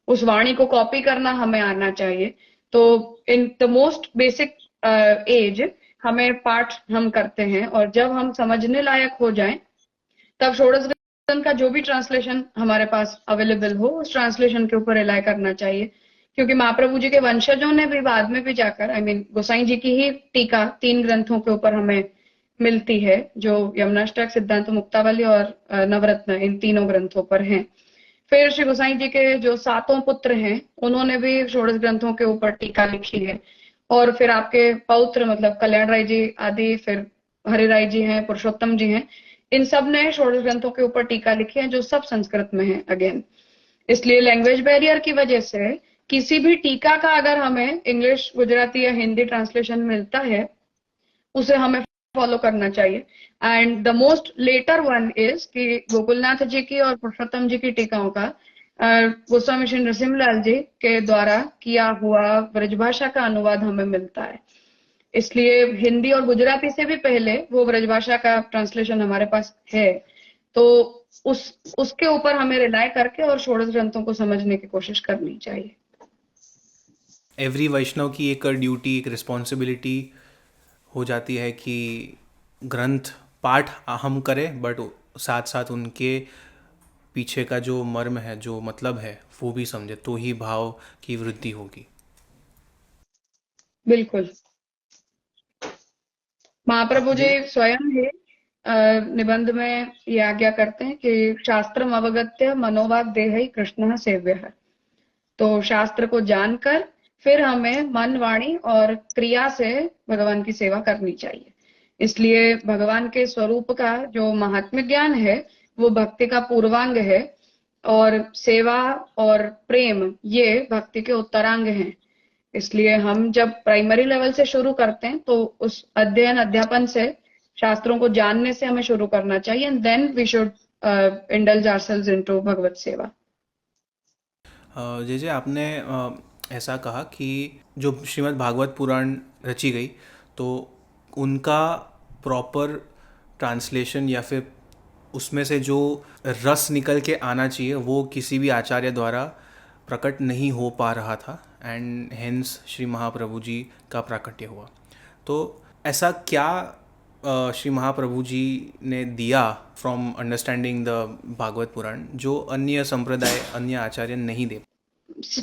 B: उस वाणी को कॉपी करना हमें आना चाहिए. तो in the most basic age हमें पाठ हम करते हैं, और जब हम समझने लायक हो जाएं, तब षोडश ग्रंथ का जो भी ट्रांसलेशन हमारे पास अवेलेबल हो, उस ट्रांसलेशन के ऊपर रिलाय करना चाहिए. क्योंकि महाप्रभु जी के वंशजों ने भी बाद में भी जाकर, आई मीन गोसाई जी की ही टीका 3 ग्रंथों के ऊपर हमें मिलती है, जो यमुनाष्टक, सिद्धांत मुक्तावली और नवरत्न, इन तीनों ग्रंथों पर हैं. फिर श्री गोसाई जी के जो 7 पुत्र हैं, उन्होंने भी षोडश ग्रंथों के ऊपर टीका लिखी है. और फिर आपके पौत्र मतलब कल्याण राय जी आदि, फिर हरि राय जी हैं, पुरुषोत्तम जी हैं, इन सब ने षोडश ग्रंथों के ऊपर टीका लिखी है, जो सब संस्कृत में है अगेन. इसलिए लैंग्वेज बैरियर की वजह से किसी भी टीका का अगर हमें इंग्लिश, गुजराती या हिंदी ट्रांसलेशन मिलता है, उसे हमें फॉलो करना चाहिए. And the most latter one is कि गोकुलनाथ जी की और पुरुषोत्तम जी की टीकाओं का गोस्वामी श्री नरसिम्हलाल जी के द्वारा किया हुआ ब्रजभाषा का अनुवाद हमें मिलता है. इसलिए हिंदी और गुजराती से भी पहले वो ब्रजभाषा का ट्रांसलेशन हमारे पास है. तो उसके ऊपर हमें रिलाय करके और षोडश ग्रंथों को समझने की कोशिश करनी चाहिए.
C: एवरी वैष्णव की एक ड्यूटी, एक रिस्पॉन्सिबिलिटी हो जाती है कि ग्रंथ पाठ हम करें, बट साथ साथ उनके पीछे का जो मर्म है, जो मतलब है, वो भी समझे, तो ही भाव की वृद्धि होगी.
B: बिल्कुल. महाप्रभु जी स्वयं ही निबंध में ये आज्ञा करते हैं कि शास्त्रम अवगत्य मनोवाग देह कृष्ण सेव्य है. तो शास्त्र को जानकर फिर हमें मन, वाणी और क्रिया से भगवान की सेवा करनी चाहिए. इसलिए भगवान के स्वरूप का जो महात्म्य ज्ञान है, वो भक्ति का पूर्वांग है, और सेवा और प्रेम ये भक्ति के उत्तरांग हैं. इसलिए हम जब प्राइमरी लेवल से शुरू करते हैं, तो उस अध्ययन अध्यापन से, शास्त्रों को जानने से हमें शुरू करना चाहिए, and then we should indulge ourselves into Bhagavat seva.
C: जैसे आपने ऐसा कहा कि जो श्रीमद् भागवत पुराण रची गई, तो उनका प्रॉपर ट्रांसलेशन या फिर उसमें से जो रस निकल के आना चाहिए, वो किसी भी आचार्य द्वारा प्रकट नहीं हो पा रहा था, एंड हेंस श्री महाप्रभु जी का प्राकट्य हुआ. तो ऐसा क्या श्री महाप्रभु जी ने दिया from understanding the Bhagavata Purana जो अन्य संप्रदाय, अन्य आचार्य नहीं दे?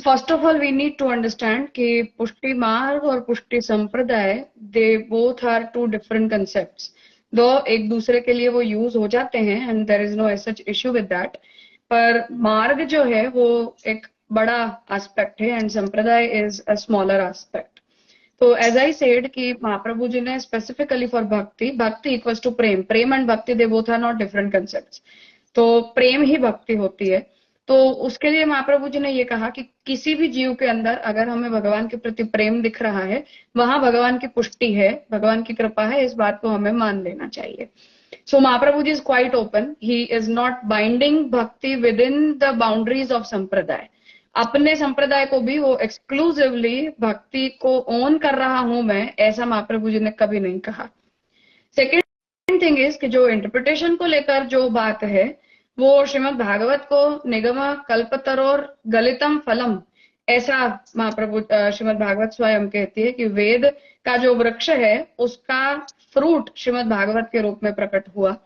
B: First of all we need to understand कि पुष्टि मार्ग और Pushti Sampradaya, they both are two different concepts. दो एक दूसरे के लिए वो यूज हो जाते हैं and there is no such issue with that, पर मार्ग जो है वो एक बड़ा एस्पेक्ट है and sampradaya is a smaller aspect. तो एज आई सेड कि महाप्रभु जी ने specifically for bhakti, bhakti equals to prem, prem and bhakti they both are not different concepts. तो प्रेम ही भक्ति होती है। तो उसके लिए महाप्रभु जी ने ये कहा कि किसी भी जीव के अंदर अगर हमें भगवान के प्रति प्रेम दिख रहा है, वहां भगवान की पुष्टि है, भगवान की कृपा है, इस बात को हमें मान लेना चाहिए। So Mahaprabhu ji is quite open, he is not binding bhakti within the boundaries of sampradaya. अपने संप्रदाय को भी वो एक्सक्लूसिवली भक्ति को ओन कर रहा हूं मैं, ऐसा महाप्रभु जी ने कभी नहीं कहा। सेकेंड थिंग इज कि जो इंटरप्रिटेशन को लेकर जो बात है, वो श्रीमद् भागवत को निगम कल्पतरोर गलितम फलम, ऐसा महाप्रभु श्रीमद् भागवत स्वयं कहती है कि वेद का जो वृक्ष है उसका फ्रूट श्रीमद् भागवत के रूप में प्रकट हुआ।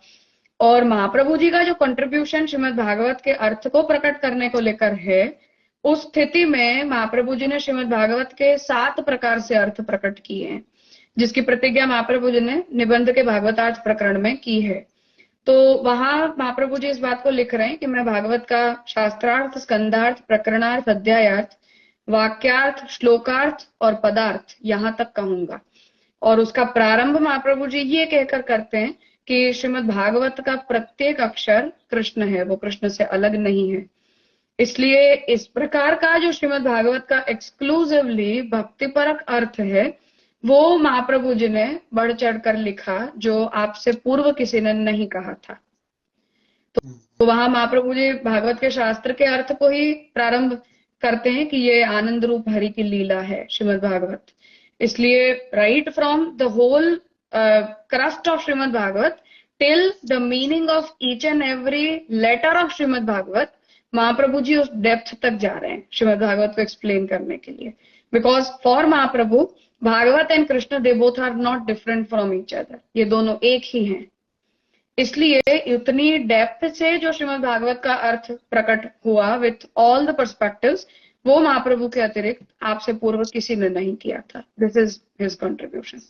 B: और महाप्रभु जी का जो कंट्रीब्यूशन श्रीमद् भागवत के अर्थ को प्रकट करने को लेकर है, उस स्थिति में महाप्रभु जी ने श्रीमद् भागवत के 7 प्रकार से अर्थ प्रकट किए हैं, जिसकी प्रतिज्ञा महाप्रभु जी ने निबंध के भागवतार्थ प्रकरण में की है। तो वहां महाप्रभु जी इस बात को लिख रहे हैं कि मैं भागवत का शास्त्रार्थ, स्कंधार्थ, प्रकरणार्थ, अध्यायार्थ, वाक्यार्थ, श्लोकार्थ और पदार्थ यहां तक कहूंगा। और उसका प्रारंभ महाप्रभु जी ये कहकर करते हैं कि श्रीमद् भागवत का प्रत्येक अक्षर कृष्ण है, वो कृष्ण से अलग नहीं है। इसलिए इस प्रकार का जो श्रीमद् भागवत का एक्सक्लूसिवली भक्तिपरक अर्थ है, वो महाप्रभु जी ने बढ़ चढ़ कर लिखा, जो आपसे पूर्व किसी ने नहीं कहा था। तो वहां महाप्रभु जी भागवत के शास्त्र के अर्थ को ही प्रारंभ करते हैं कि ये आनंद रूप हरि की लीला है श्रीमद् भागवत। इसलिए right from the whole crust of Shrimad Bhagavat till the meaning of each and every letter of Shrimad Bhagavat, Mahaprabhu ji उस डेप्थ तक जा रहे हैं श्रीमद् भागवत को एक्सप्लेन करने के लिए। Because for Mahaprabhu Bhagavat and Krishna they both are not different from each other, ये दोनों एक ही हैं। इसलिए इतनी डेप्थ से जो श्रीमद् भागवत का अर्थ प्रकट हुआ विथ ऑल द पर्सपेक्टिव्स, वो महाप्रभु के अतिरिक्त आपसे पूर्व किसी ने नहीं किया था। This is his contribution.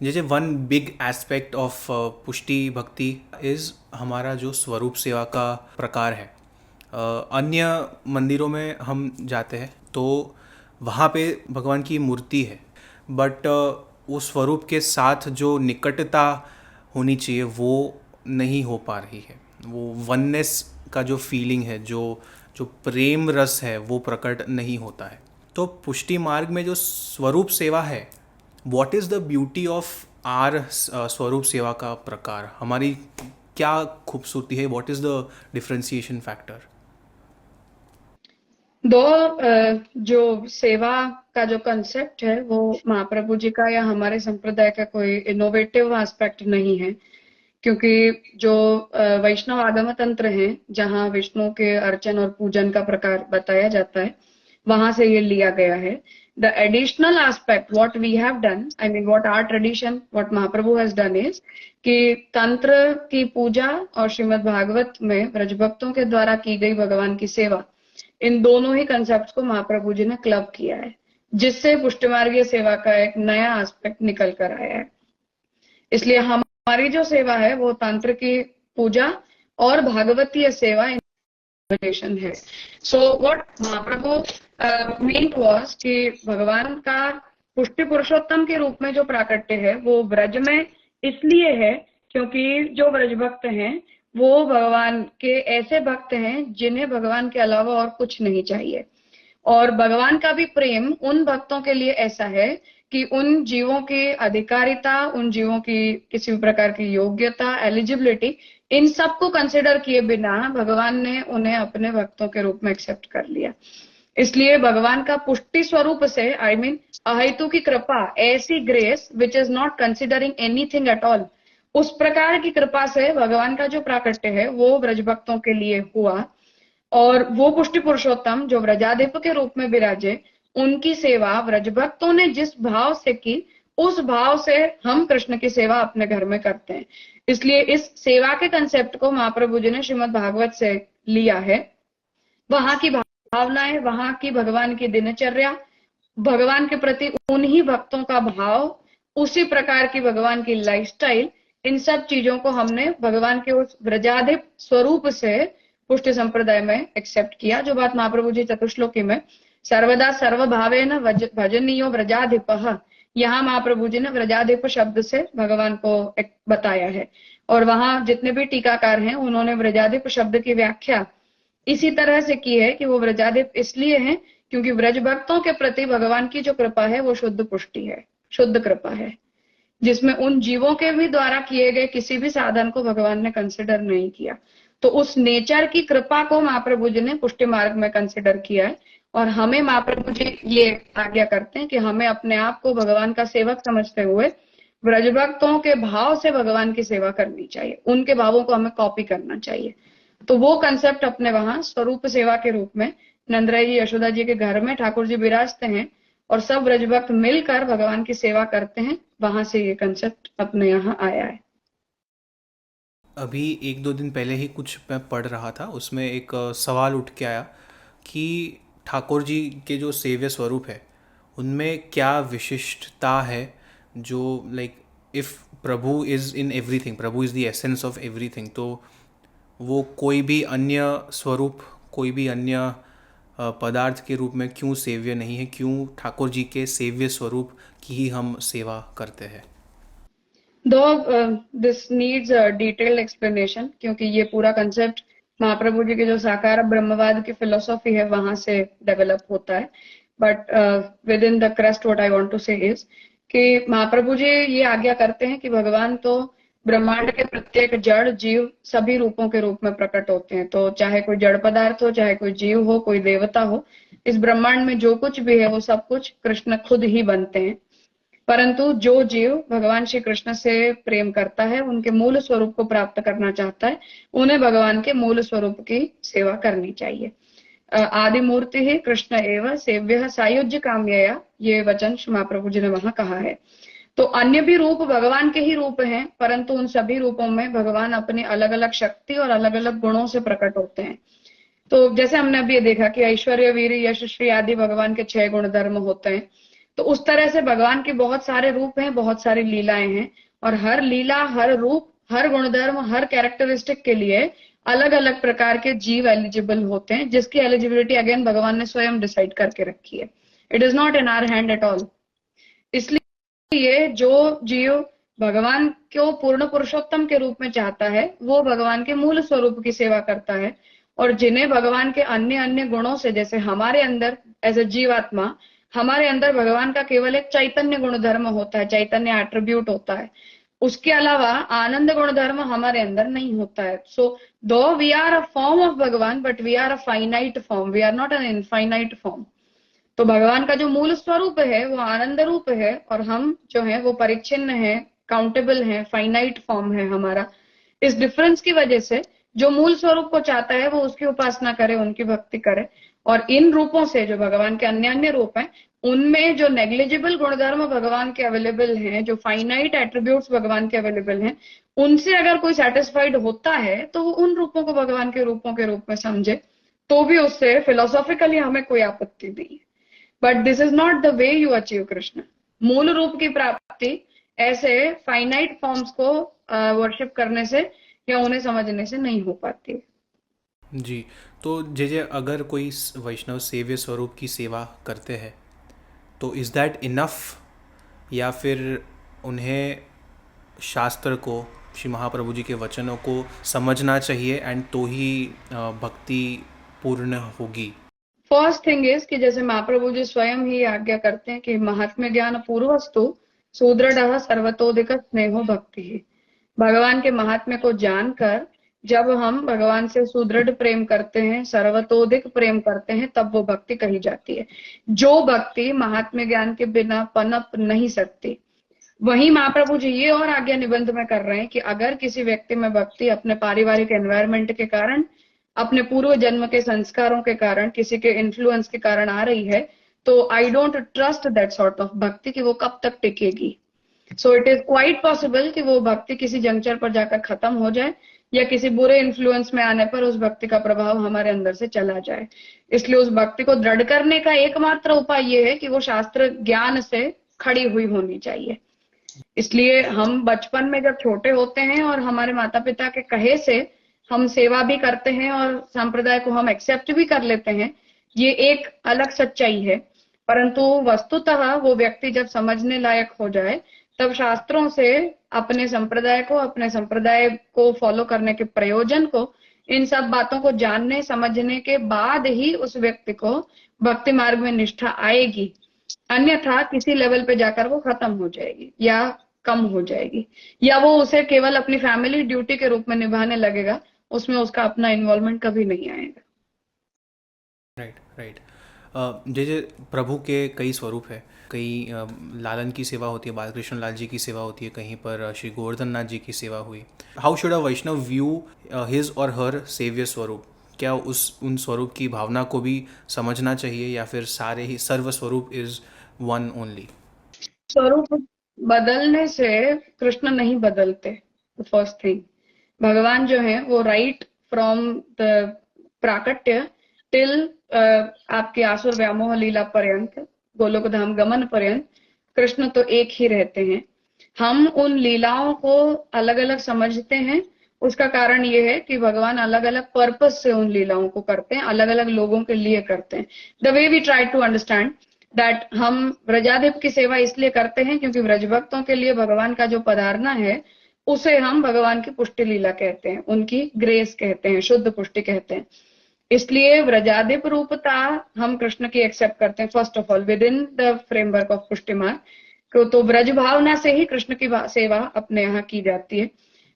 C: जैसे वन बिग एस्पेक्ट ऑफ पुष्टि भक्ति इज हमारा जो स्वरूप सेवा का प्रकार है। अन्य मंदिरों में हम जाते हैं तो वहाँ पे भगवान की मूर्ति है, बट वो स्वरूप के साथ जो निकटता होनी चाहिए वो नहीं हो पा रही है। वो वननेस का जो फीलिंग है, जो जो प्रेम रस है, वो प्रकट नहीं होता है। तो पुष्टि मार्ग में जो स्वरूप सेवा है, what is the beauty of our स्वरूप सेवा का प्रकार, हमारी क्या खूबसूरती है, what is the differentiation factor?
B: दो जो सेवा का जो कंसेप्ट है वो महाप्रभु जी का या हमारे संप्रदाय का कोई इनोवेटिव एस्पेक्ट नहीं है, क्योंकि जो वैष्णव आगम तंत्र है, जहाँ विष्णु के अर्चन और पूजन का प्रकार बताया जाता है, वहां से ये लिया गया है। The additional aspect what we have done, I mean what our tradition, what Mahaprabhu has done is कि तंत्र की पूजा और श्रीमद् भागवत में ब्रजभक्तों के द्वारा की गई भगवान की सेवा, इन दोनों ही कंसेप्ट को महाप्रभु जी ने क्लब किया है, जिससे पुष्टिमार्गीय सेवा का एक नया एस्पेक्ट निकल कर आया है। इसलिए हमारी जो सेवा है वो तंत्र की पूजा और भागवतीय सेवा रिलेशन है। So what Mahaprabhu meant was कि भगवान का पुष्टि पुरुषोत्तम के रूप में जो प्राकट्य है वो ब्रज में इसलिए है क्योंकि जो ब्रज भक्त हैं वो भगवान के ऐसे भक्त हैं जिन्हें भगवान के अलावा और कुछ नहीं चाहिए। और भगवान का भी प्रेम उन भक्तों के लिए ऐसा है कि उन जीवों की अधिकारिता, उन जीवों की किसी भी प्रकार की योग्यता, एलिजिबिलिटी, इन सब को कंसिडर किए बिना भगवान ने उन्हें अपने भक्तों के रूप में एक्सेप्ट कर लिया। इसलिए भगवान का पुष्टि स्वरूप से, आई मीन अहेतु की कृपा, ऐसी grace which is not considering anything at all, उस प्रकार की कृपा से भगवान का जो प्राकट्य है वो ब्रजभक्तों के लिए हुआ। और वो पुष्टि पुरुषोत्तम जो व्रजाधिप के रूप में विराजे, उनकी सेवा व्रजभक्तों ने जिस भाव से की, उस भाव से हम कृष्ण की सेवा अपने घर में करते हैं। इसलिए इस सेवा के कंसेप्ट को महाप्रभु जी ने श्रीमद् भागवत से लिया है। वहां की भावनाएं, वहां की भगवान की दिनचर्या, भगवान के प्रति उन्हीं भक्तों का भाव, उसी प्रकार की भगवान की लाइफस्टाइल, इन सब चीजों को हमने भगवान के उस व्रजाधिप स्वरूप से पुष्टि संप्रदाय में एक्सेप्ट किया। जो बात महाप्रभु जी चतुश्लोकी में सर्वदा सर्वभावेन भजनीयो व्रजाधिपः, यहाँ महाप्रभु जी ने व्रजाधिप शब्द से भगवान को बताया है। और वहां जितने भी टीकाकार हैं उन्होंने व्रजाधिप शब्द की व्याख्या इसी तरह से की है कि वो व्रजाधिप इसलिए हैं क्योंकि व्रज भक्तों के प्रति भगवान की जो कृपा है वो शुद्ध पुष्टि है, शुद्ध कृपा है, जिसमें उन जीवों के भी द्वारा किए गए किसी भी साधन को भगवान ने कंसिडर नहीं किया। तो उस नेचर की कृपा को महाप्रभु जी ने पुष्टि मार्ग में कंसिडर किया है। और हमें महाप्रभु जी ये आज्ञा करते हैं कि हमें अपने आप को भगवान का सेवक समझते हुए व्रजभक्तों के भाव से भगवान की सेवा करनी चाहिए, उनके भावों को हमें कॉपी करना चाहिए। तो वो कंसेप्ट अपने वहां स्वरूप सेवा के रूप में नंदराय जी यशोदा जी के घर में ठाकुर जी विराजते हैं और सब व्रजभक्त मिलकर भगवान की सेवा करते हैं। वहां से ये कंसेप्ट अपने यहाँ आया है।
C: अभी एक दो दिन पहले ही कुछ मैं पढ़ रहा था, उसमें एक सवाल उठ के आया कि ठाकुर जी के जो सेव्य स्वरूप है उनमें क्या विशिष्टता है, जो like if Prabhu is in everything, Prabhu is the essence of everything, तो वो कोई भी अन्य स्वरूप, कोई भी अन्य पदार्थ के रूप में क्यों सेव्य नहीं है, क्यों ठाकुर जी के सेव्य स्वरूप की ही हम सेवा करते हैं।
B: Though this needs a detailed explanation, क्योंकि ये पूरा कंसेप्ट महाप्रभु जी के जो साकार ब्रह्मवाद की फिलोसॉफी है वहां से डेवलप होता है। But within the crust what I want to say is कि महाप्रभु जी ये आज्ञा करते हैं कि भगवान तो ब्रह्मांड के प्रत्येक जड़ जीव सभी रूपों के रूप में प्रकट होते हैं। तो चाहे कोई जड़ पदार्थ हो, चाहे कोई जीव हो, कोई देवता हो, इस ब्रह्मांड में जो कुछ भी है वो सब कुछ कृष्ण खुद ही बनते हैं। परंतु जो जीव भगवान श्री कृष्ण से प्रेम करता है, उनके मूल स्वरूप को प्राप्त करना चाहता है, उन्हें भगवान के मूल स्वरूप की सेवा करनी चाहिए। आदि मूर्ति ही कृष्ण एवं सेव्य सायुज्य काम्यया, ये वचन महाप्रभु जी ने वहां कहा है। तो अन्य भी रूप भगवान के ही रूप हैं, परंतु उन सभी रूपों में भगवान अपनी अलग अलग शक्ति और अलग अलग गुणों से प्रकट होते हैं। तो जैसे हमने अभी देखा कि ऐश्वर्य, वीर, यश, श्री आदि भगवान के 6 गुण धर्म होते हैं। तो उस तरह से भगवान के बहुत सारे रूप हैं, बहुत सारी लीलाएं हैं, और हर लीला, हर रूप, हर गुणधर्म, हर कैरेक्टरिस्टिक के लिए अलग अलग प्रकार के जीव एलिजिबल होते हैं, जिसकी एलिजिबिलिटी अगेन भगवान ने स्वयं डिसाइड करके रखी है। It is not in our hand at all. इसलिए जो जीव भगवान को पूर्ण पुरुषोत्तम के रूप में चाहता है वो भगवान के मूल स्वरूप की सेवा करता है। और जिन्हें भगवान के अन्य अन्य गुणों से, जैसे हमारे अंदर एज ए जीवात्मा, हमारे अंदर भगवान का केवल एक चैतन्य गुणधर्म होता है, चैतन्य एट्रीब्यूट होता है, उसके अलावा आनंद गुणधर्म हमारे अंदर नहीं होता है। So though we are a form of Bhagwan, but we are a finite form, we are not an infinite form. तो भगवान का जो मूल स्वरूप है वो आनंद रूप है, और हम जो है वो परिच्छिन्न है, काउंटेबल है, फाइनाइट फॉर्म है हमारा। इस डिफरेंस की वजह से जो मूल स्वरूप को चाहता है वो उसकी उपासना करे, उनकी भक्ति करे। और इन रूपों से जो भगवान के अन्य अन्य रूप हैं, उनमें जो नेग्लिजिबल गुणधर्म भगवान के अवेलेबल हैं, जो फाइनाइट एट्रीब्यूट्स भगवान के अवेलेबल हैं, उनसे अगर कोई सेटिस्फाइड होता है तो वो उन रूपों को भगवान के रूपों के रूप में समझे, तो भी उससे फिलोसॉफिकली हमें कोई आपत्ति नहीं है। But this is not the way you achieve Krishna. मूल रूप की प्राप्ति ऐसे फाइनाइट फॉर्म्स को वर्शिप करने से या उन्हें समझने से नहीं हो पाती है।
C: जी, तो जे अगर कोई वैष्णव सेव्य स्वरूप की सेवा करते हैं तो इज़ दैट इनफ, या फिर उन्हें शास्त्र को, श्री महाप्रभु जी के वचनों को समझना चाहिए एंड तो ही भक्ति पूर्ण होगी?
B: फर्स्ट थिंग इज कि जैसे महाप्रभु जी स्वयं ही आज्ञा करते हैं कि महात्म्य ज्ञान पूर्वस्तु सुदृढ़ सर्वतोधिक स्नेहो भक्ति ही। भगवान के महात्म्य को जानकर जब हम भगवान से सुदृढ़ प्रेम करते हैं, सर्वतोधिक प्रेम करते हैं, तब वो भक्ति कही जाती है, जो भक्ति महात्म्य ज्ञान के बिना पनप नहीं सकती। वहीं महाप्रभु जी ये और आज्ञा निबंध में कर रहे हैं कि अगर किसी व्यक्ति में भक्ति अपने पारिवारिक एनवायरनमेंट के कारण, अपने पूर्व जन्म के संस्कारों के कारण, किसी के इन्फ्लुएंस के कारण आ रही है, तो I don't trust that sort of bhakti कि वो कब तक टिकेगी। So it is quite possible कि वो भक्ति किसी जंक्चर पर जाकर खत्म हो जाए या किसी बुरे इन्फ्लुएंस में आने पर उस भक्ति का प्रभाव हमारे अंदर से चला जाए। इसलिए उस भक्ति को दृढ़ करने का एकमात्र उपाय ये है कि वो शास्त्र ज्ञान से खड़ी हुई होनी चाहिए। इसलिए हम बचपन में जब छोटे होते हैं और हमारे माता पिता के कहे से हम सेवा भी करते हैं और संप्रदाय को हम एक्सेप्ट भी कर लेते हैं, ये एक अलग सच्चाई है। परंतु वस्तुतः वो व्यक्ति जब समझने लायक हो जाए तब शास्त्रों से अपने संप्रदाय को फॉलो करने के प्रयोजन को, इन सब बातों को जानने समझने के बाद ही उस व्यक्ति को भक्ति मार्ग में निष्ठा आएगी। अन्यथा किसी लेवल पे जाकर वो खत्म हो जाएगी या कम हो जाएगी, या वो उसे केवल अपनी फैमिली ड्यूटी के रूप में निभाने लगेगा, उसमें उसका अपना इन्वॉल्वमेंट कभी नहीं आएगा।
C: राइट। जैसे प्रभु के कई स्वरूप है, कई लालन की सेवा होती है, बालकृष्ण लाल जी की सेवा होती है, कहीं पर श्री गोवर्धन नाथ जी की सेवा हुई। How should a Vaishnav view his or her सेव्य स्वरूप? क्या उन स्वरूप की भावना को भी समझना चाहिए या फिर सारे ही सर्व स्वरूप इज वन ओनली?
B: स्वरूप बदलने से कृष्ण नहीं बदलते। फर्स्ट थिंग, भगवान जो है वो राइट फ्रॉम द प्राकट्य टिल आपकी आसुर व्यामोह लीला पर्यंत, गोलोक धाम गमन पर्यंत कृष्ण तो एक ही रहते हैं। हम उन लीलाओं को अलग अलग समझते हैं। उसका कारण ये है कि भगवान अलग अलग पर्पस से उन लीलाओं को करते हैं, अलग अलग लोगों के लिए करते हैं। The way we try to understand that, हम व्रजाधिप की सेवा इसलिए करते हैं क्योंकि व्रज भक्तों के लिए भगवान का जो पधारना है उसे हम भगवान की पुष्टि लीला कहते हैं, उनकी ग्रेस कहते हैं, शुद्ध पुष्टि कहते हैं। इसलिए व्रजाधिप रूपता हम कृष्ण की एक्सेप्ट करते हैं first of all with in the framework of Pushtimarg. तो ब्रज भावना से ही कृष्ण की सेवा अपने यहाँ की जाती है।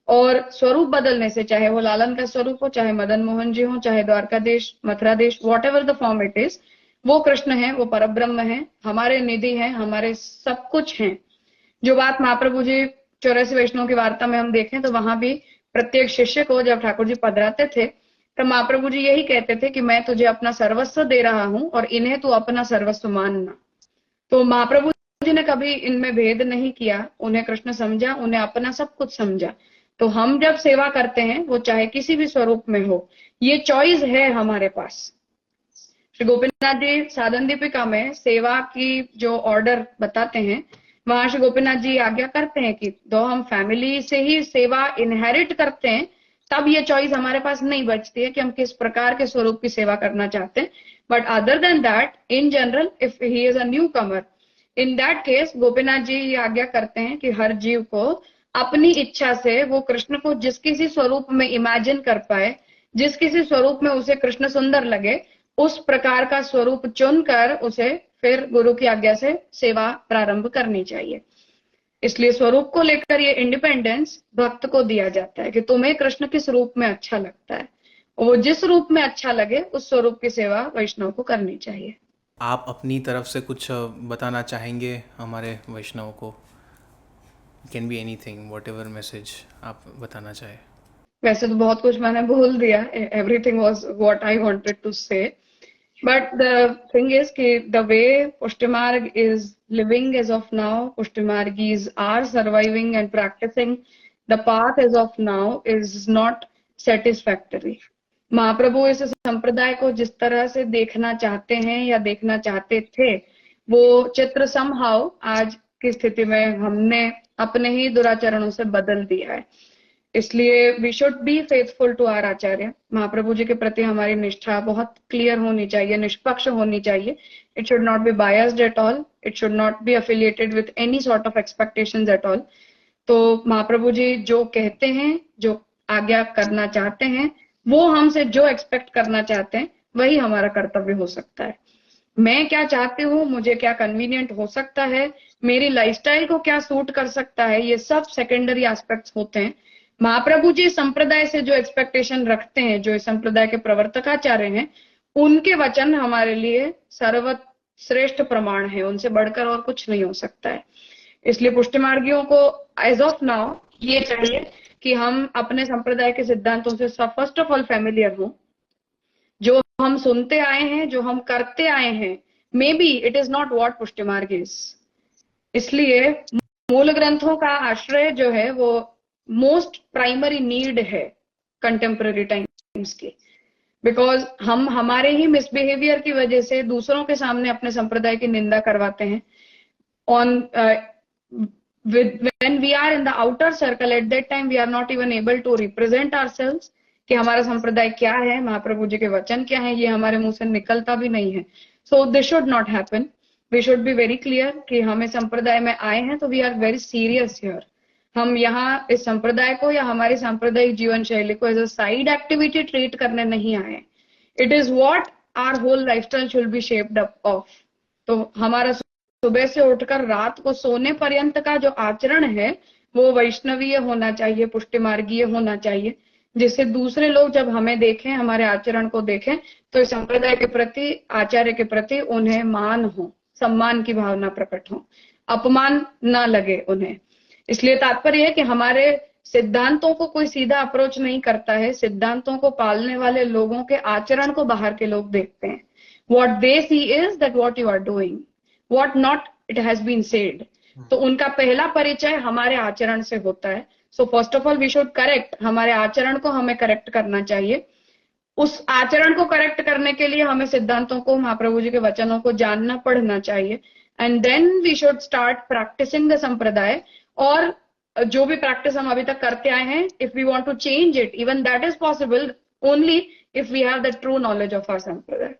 B: और स्वरूप बदलने से, चाहे वो लालन का स्वरूप हो, चाहे मदन मोहन जी हो, चाहे द्वारकाधीश, मथुरा देश, what ever the form it is, वो कृष्ण है, वो परब्रह्म है, हमारे निधि है, हमारे सब कुछ हैं। जो बात महाप्रभु जी 84 वैष्णव की वार्ता में हम देखें तो वहां भी प्रत्येक शिष्य को जब ठाकुर जी पधराते थे तो महाप्रभु जी यही कहते थे कि मैं तुझे अपना सर्वस्व दे रहा हूं और इन्हें तू अपना सर्वस्व मानना। तो महाप्रभु जी ने कभी इनमें भेद नहीं किया, उन्हें कृष्ण समझा, उन्हें अपना सब कुछ समझा। तो हम जब सेवा करते हैं वो चाहे किसी भी स्वरूप में हो, ये चॉइस है हमारे पास। श्री गोपीनाथ जी साधन दीपिका में सेवा की जो ऑर्डर बताते हैं, वहां श्री गोपीनाथ जी आज्ञा करते हैं कि दो हम फैमिली से ही सेवा इनहेरिट करते हैं, तब ये चॉइस हमारे पास नहीं बचती है कि हम किस प्रकार के स्वरूप की सेवा करना चाहते हैं। But other than that, in general, if he is a newcomer, in that case Gopinath ji ये आज्ञा करते हैं कि हर जीव को अपनी इच्छा से वो कृष्ण को जिस किसी स्वरूप में इमेजिन कर पाए, जिस किसी स्वरूप में उसे कृष्ण सुंदर लगे, उस प्रकार का स्वरूप चुनकर उसे फिर गुरु की आज्ञा से सेवा प्रारंभ करनी चाहिए। इसलिए स्वरूप को लेकर ये इंडिपेंडेंस भक्त को दिया जाता है कि तुम्हें कृष्ण किस रूप में अच्छा लगता है, वो जिस रूप में अच्छा लगे उस स्वरूप की सेवा वैष्णव को करनी चाहिए।
C: आप अपनी तरफ से कुछ बताना चाहेंगे हमारे वैष्णव को? Can be anything, whatever message आप बताना चाहे।
B: वैसे तो बहुत कुछ मैंने बोल दिया, everything was what I wanted to say, but the thing is कि the way Pushtimarg is living as of now, Pushtimargis are surviving and practising the path as of now is not satisfactory. Mahaprabhu इस संप्रदाय को जिस तरह से देखना चाहते हैं या देखना चाहते थे, वो चित्र समहाउ आज की स्थिति में हमने अपने ही दुराचरणों से बदल दिया है। इसलिए we should be faithful to our acharya. Mahaprabhu ji के प्रति हमारी निष्ठा बहुत क्लियर होनी चाहिए, निष्पक्ष होनी चाहिए। It should not be biased at all, it should not be affiliated with any sort of expectations at all. तो महाप्रभु जी जो कहते हैं, जो आज्ञा करना चाहते हैं, वो हमसे जो एक्सपेक्ट करना चाहते हैं वही हमारा कर्तव्य हो सकता है। मैं क्या चाहती हूँ, मुझे क्या कन्वीनियंट हो सकता है, मेरी लाइफस्टाइल को क्या सूट कर सकता है, ये सब सेकेंडरी एस्पेक्ट्स होते हैं। महाप्रभु जी संप्रदाय से जो एक्सपेक्टेशन रखते हैं, जो इस संप्रदाय के प्रवर्तकाचार्य हैं, उनके वचन हमारे लिए सर्वश्रेष्ठ प्रमाण है, उनसे बढ़कर और कुछ नहीं हो सकता है। इसलिए पुष्टिमार्गियों को एज ऑफ नाउ ये चाहिए कि हम अपने संप्रदाय के सिद्धांतों से फर्स्ट ऑफ ऑल फैमिलियर हों। जो हम सुनते आए हैं, जो हम करते आए हैं, may be it is not what Pushtimarg is. इसलिए मूल ग्रंथों का आश्रय जो है वो मोस्ट प्राइमरी नीड है कंटेम्पररी टाइम्स की, बिकॉज हम हमारे ही मिसबिहेवियर की वजह से दूसरों के सामने अपने संप्रदाय की निंदा करवाते हैं. On when we are in the outer circle, at that time we are not even able to represent ourselves कि हमारा संप्रदाय क्या है, महाप्रभु जी के वचन क्या है, ये हमारे मुंह से निकलता भी नहीं है. So this should not happen. We should be very clear कि हम इस संप्रदाय में आए हैं तो we are very serious here. हम यहाँ इस संप्रदाय को या हमारी सांप्रदायिक जीवन शैली को as a side activity treat करने नहीं आए. It is what our whole lifestyle should be shaped up of. तो हमारा सुबह से उठकर रात को सोने पर्यंत का जो आचरण है वो वैष्णवीय होना चाहिए, पुष्टिमार्गीय होना चाहिए, जिससे दूसरे लोग जब हमें देखें, हमारे आचरण को देखें, तो इस संप्रदाय के प्रति, आचार्य के प्रति उन्हें मान हो, सम्मान की भावना प्रकट हो, अपमान ना लगे उन्हें. इसलिए तात्पर्य है कि हमारे सिद्धांतों को कोई सीधा अप्रोच नहीं करता है. सिद्धांतों को पालने वाले लोगों के आचरण को बाहर के लोग देखते हैं. What they see is that what you are doing, what not it has been said. तो उनका पहला परिचय हमारे आचरण से होता है. So first of all we should correct, हमारे आचरण को हमें करेक्ट करना चाहिए. उस आचरण को करेक्ट करने के लिए हमें सिद्धांतों को, महाप्रभु जी के वचनों को जानना पढ़ना चाहिए. And then we should start practicing the sampradaya. और जो भी प्रैक्टिस हम अभी तक करते आए हैं, if we want to change it, even that is possible only if we have the true knowledge of our sampradaya.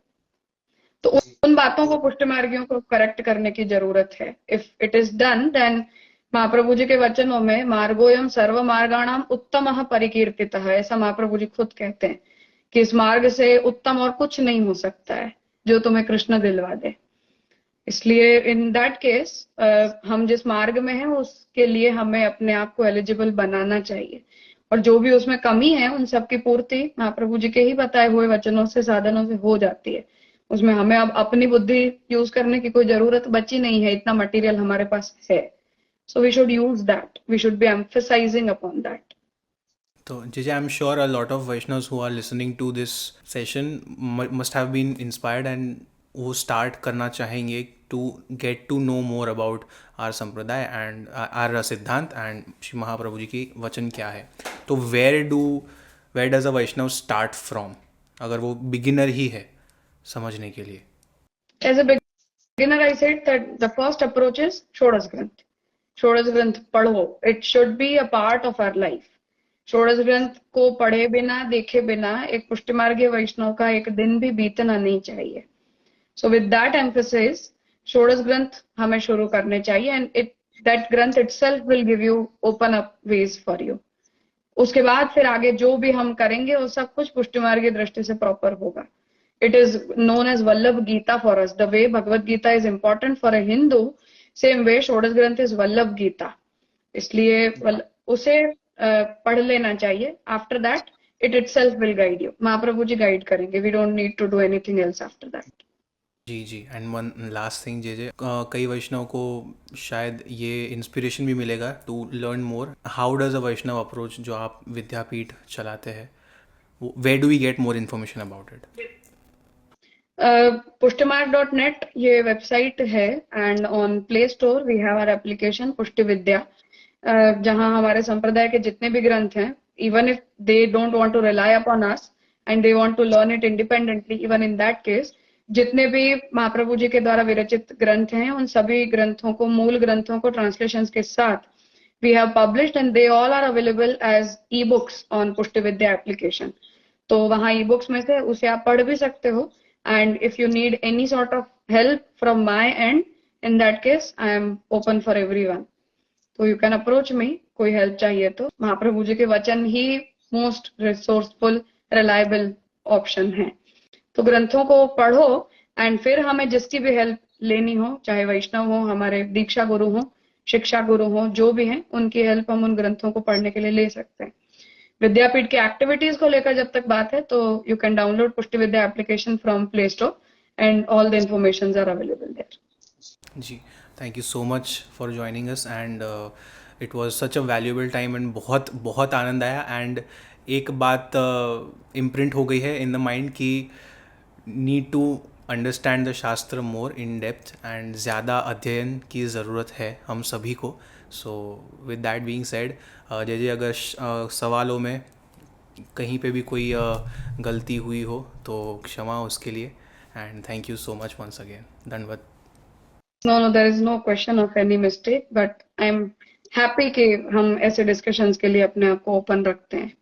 B: तो उन बातों को पुष्टिमार्गियों को करेक्ट करने की जरूरत है. If it is done, then Mahaprabhu ji के वचनों में मार्गोयम सर्व मार्गाणाम उत्तमः परिकीर्तितः, ऐसा महाप्रभु जी खुद कहते हैं कि इस मार्ग से उत्तम और कुछ नहीं हो सकता है जो तुम्हें कृष्ण दिलवा दे. इसलिए इन दैट केस हम जिस मार्ग में हैं उसके लिए हमें अपने आप को एलिजिबल बनाना चाहिए. और जो भी उसमें कमी है उन सबकी पूर्ति महाप्रभु जी के ही बताए हुए वचनों से, साधनों से हो जाती है. उसमें हमें अब अपनी बुद्धि यूज करने की कोई जरूरत बची नहीं है. इतना मटेरियल हमारे पास है. So we should use that, we should be emphasising upon that.
C: तो जीजे, I am sure a lot of Vaishnavs who are listening to this session must have been inspired and वो स्टार्ट करना चाहेंगे to get to know more about our sampradaya and our siddhant and Shri Mahaprabhu ji की वचन क्या है. तो where does a Vaishnav start from, अगर वो बिगिनर ही है समझने के लिए?
B: As a beginner I said that the first approach is Shodash Granth. Shodash Granth पढ़ो. It should be a part of our life. Shodash Granth को पढ़े बिना, देखे बिना एक पुष्टिमार्गीय वैष्णव का एक दिन भी बीतना नहीं चाहिए. सो विद दैट एम्फेसिस षोडश ग्रंथ हमें शुरू करने चाहिए. एंड दैट ग्रंथ itself will give you open up ways for you. उसके बाद फिर आगे जो भी हम करेंगे वो सब कुछ पुष्टिमार्गीय दृष्टि से प्रॉपर होगा. It is known as Vallabh Gita for us. The way Bhagavad Gita is important for a Hindu, same way Shodas Granth is Vallabh Gita. इसलिए उसे पढ़ लेना चाहिए. After that, it itself will guide you. Mahaprabhu ji guide करेंगे. We don't need to do anything else after that.
C: जी. And one last thing जे कई वैष्णव को शायद ये इंस्पिरेशन भी मिलेगा to learn more. How does a Vaishnav approach, जो आप विद्यापीठ चलाते हैं, where do we get more information about it?
B: Pushtimarg.net ये वेबसाइट है. And on play store we have our application Pushti Vidya, जहां हमारे संप्रदाय के जितने भी ग्रंथ हैं, even if they don't want to rely upon us and they want to learn it independently, even in that case जितने भी महाप्रभु जी के द्वारा विरचित ग्रंथ हैं उन सभी ग्रंथों को, मूल ग्रंथों को ट्रांसलेशंस के साथ we have published and they all are available as e books on Pushti Vidya application. तो वहां ई बुक्स में से उसे आप पढ़ भी सकते हो. And if you need any sort of help from my end, in that case, I am open for everyone. So you can approach me. कोई help चाहिए तो. महाप्रभु जी के वचन ही most resourceful, reliable option है. तो ग्रंथों को पढ़ो and फिर हमें जिसकी भी help लेनी हो, चाहे वैष्णव हो, हमारे दीक्षा गुरु हो, शिक्षा गुरु हो, जो भी हैं, उनकी help हम उन ग्रंथों को पढ़ने के लिए ले सकते हैं. विद्यापीठ के एक्टिविटीज को लेकर जब तक बात है तो you can download Pushti Vidya application from play store and all the informations are available there.
C: जी, thank you so much for joining us and it was such a valuable time and बहुत बहुत आनंद आया. एंड एक बात इम्प्रिंट हो गई है in the mind कि नीड टू अंडरस्टैंड द शास्त्र मोर इन डेप्थ एंड ज़्यादा अध्ययन की ज़रूरत है हम सभी को. So with that being said, जय जय, अगर सवालों में कहीं पे भी कोई गलती हुई हो तो क्षमा उसके लिए, and thank you so much once again, धन्यवाद।
B: No, there is no question of any mistake, but I'm happy कि हम ऐसे discussions के लिए अपने आप को open रखते हैं.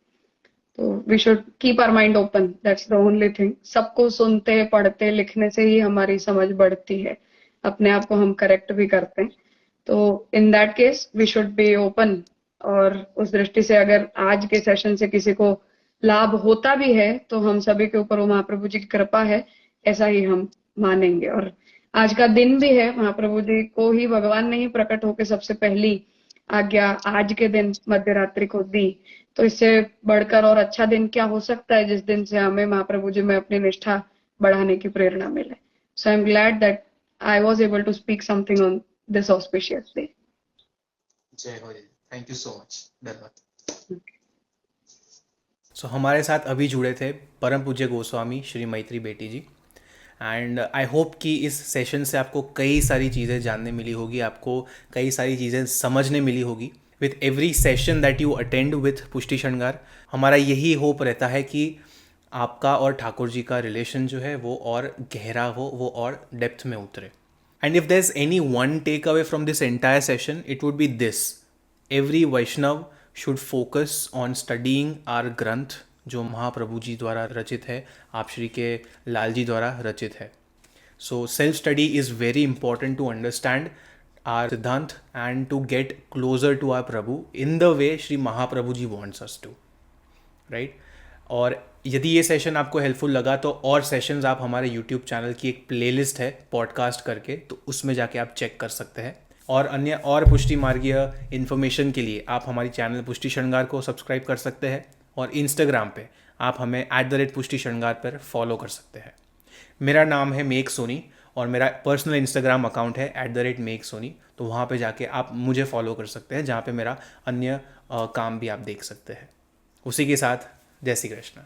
B: तो we should keep our mind open. That's the only thing. सबको सुनते, पढ़ते, लिखने से ही हमारी समझ बढ़ती है. अपने आप को हम correct भी करते हैं. तो in that case, we should be open. और उस दृष्टि से अगर आज के सेशन से किसी को लाभ होता भी है तो हम सभी के ऊपर वो महाप्रभु जी की कृपा है, ऐसा ही हम मानेंगे. और आज का दिन भी है, महाप्रभु जी को ही भगवान ने ही प्रकट होकर सबसे पहली आज्ञा आज के दिन मध्य रात्रि को दी. तो इससे बढ़कर और अच्छा दिन क्या हो सकता है जिस दिन से हमें महाप्रभु जी में अपनी निष्ठा बढ़ाने की प्रेरणा मिले. So I am glad that I was able to speak something on this auspicious day.
C: जय हो, थैंक यू सो मच, धन्यवाद. सो हमारे साथ अभी जुड़े थे परम पूज्य गोस्वामी श्री मैत्री बेटी जी, एंड आई होप कि इस सेशन से आपको कई सारी चीज़ें जानने मिली होगी, आपको कई सारी चीज़ें समझने मिली होगी. With every session that you attend with Pushtishangar, हमारा यही होप रहता है कि आपका और ठाकुर जी का रिलेशन जो है वो और गहरा हो, वो और डेप्थ में उतरे. And if there is any one takeaway from this entire session, it would be this: every Vaishnav should focus on studying our granth, जो महाप्रभु जी द्वारा रचित है, आप श्री के लाल जी द्वारा रचित है. So self study is very important to understand our siddhant and to get closer to our Prabhu in the way Shri Mahaprabhu ji wants us to, right. और यदि ये सेशन आपको हेल्पफुल लगा तो और सेशंस आप हमारे यूट्यूब चैनल की एक प्लेलिस्ट है पॉडकास्ट करके, तो उसमें जाके आप चेक कर सकते हैं. और अन्य और पुष्टि मार्गीय इन्फॉर्मेशन के लिए आप हमारी चैनल पुष्टिशंगार को सब्सक्राइब कर सकते हैं, और इंस्टाग्राम पे आप हमें @पुष्टिशंगार पर फॉलो कर सकते हैं. मेरा नाम है मेघ सोनी और मेरा पर्सनल इंस्टाग्राम अकाउंट है @मेघ सोनी, तो वहाँ पे जाके आप मुझे फॉलो कर सकते हैं, जहाँ पे मेरा अन्य काम भी आप देख सकते हैं. उसी के साथ जय श्री कृष्ण.